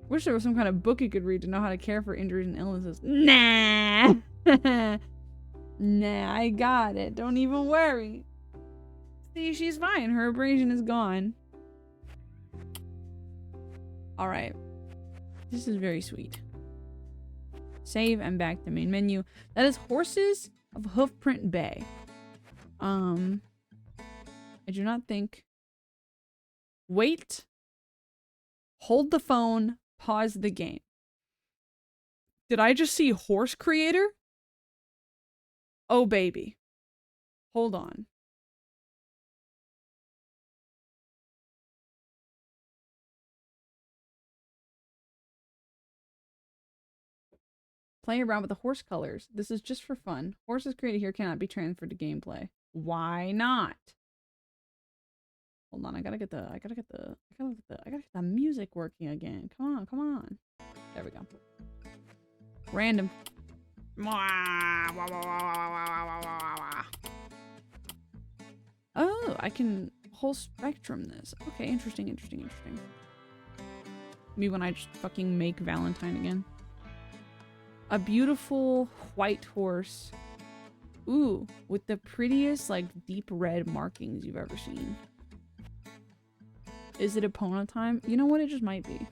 Wish there was some kind of book you could read to know how to care for injuries and illnesses. Nah! Nah, I got it. Don't even worry. See, she's fine. Her abrasion is gone. All right. This is very sweet. Save and back to main menu. That is Horses of Hoofprint Bay. I do not think. Wait. Hold the phone. Pause the game. Did I just see horse creator? Oh, baby. Hold on. Play around with the horse colors. This is just for fun. Horses created here cannot be transferred to gameplay. Why not? Hold on, I gotta get the music working again. Come on. There we go. Random. Oh, I can whole spectrum this. Okay, interesting. Maybe when I just fucking make Valentine again. A beautiful white horse. Ooh, with the prettiest, like, deep red markings you've ever seen. Is it Epona time? You know what? It just might be.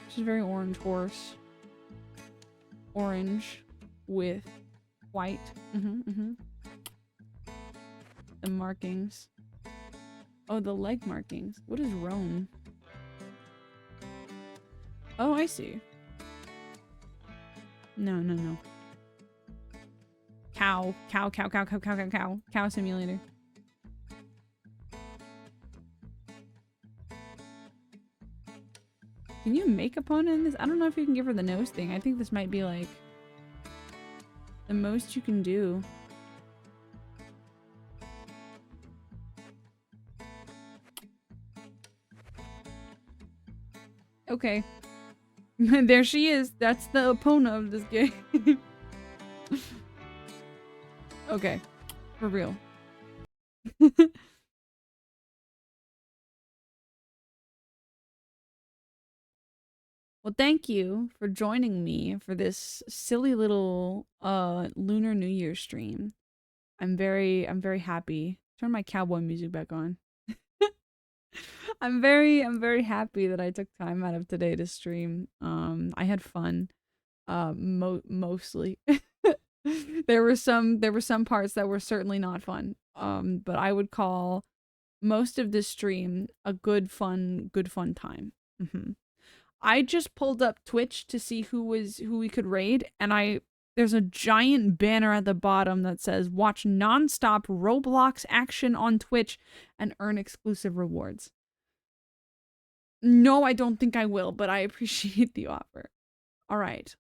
This is a very orange horse. Orange with white. The markings. Oh, the leg markings. What is roan? Oh, I see. No. Cow simulator. Can you make Epona in this? I don't know if you can give her the nose thing. I think this might be like the most you can do. Okay. There she is. That's the Epona of this game. Okay. For real. Well, thank you for joining me for this silly little Lunar New Year stream. I'm very happy. Turn my cowboy music back on. I'm very happy that I took time out of today to stream. I had fun. Mostly. There were some parts that were certainly not fun. But I would call most of this stream a good fun time. I just pulled up Twitch to see who we could raid, and there's a giant banner at the bottom that says watch non-stop Roblox action on Twitch and earn exclusive rewards. No, I don't think I will, but I appreciate the offer. All right.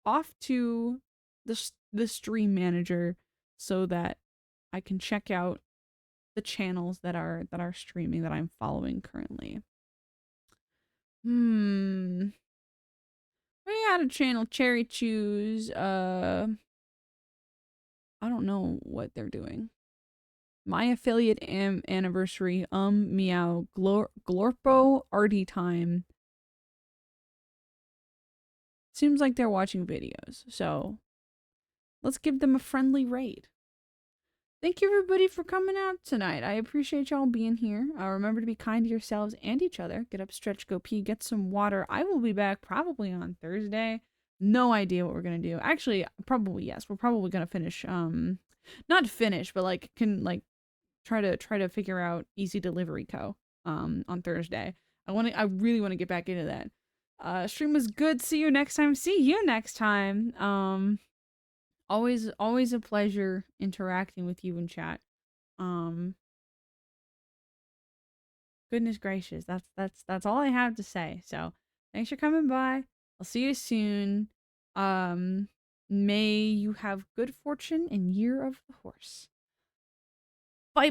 Off to the stream manager so that I can check out the channels that are streaming that I'm following currently. We got a channel, Cherry Choose. I don't know what they're doing. My affiliate anniversary. Meow. Glorpo Arty time. Seems like they're watching videos, so let's give them a friendly raid. Thank you everybody for coming out tonight. I appreciate y'all being here. Remember to be kind to yourselves and each other. Get up, stretch, go pee, get some water. I will be back probably on Thursday. No idea what we're gonna do. Actually, probably yes. We're probably gonna finish. Not finish, but like try to figure out Easy Delivery Co. On Thursday. I really want to get back into that. Stream was good. See you next time. See you next time. Always a pleasure interacting with you in chat. Goodness gracious, that's all I have to say. So thanks for coming by. I'll see you soon. May you have good fortune in Year of the Horse. Bye.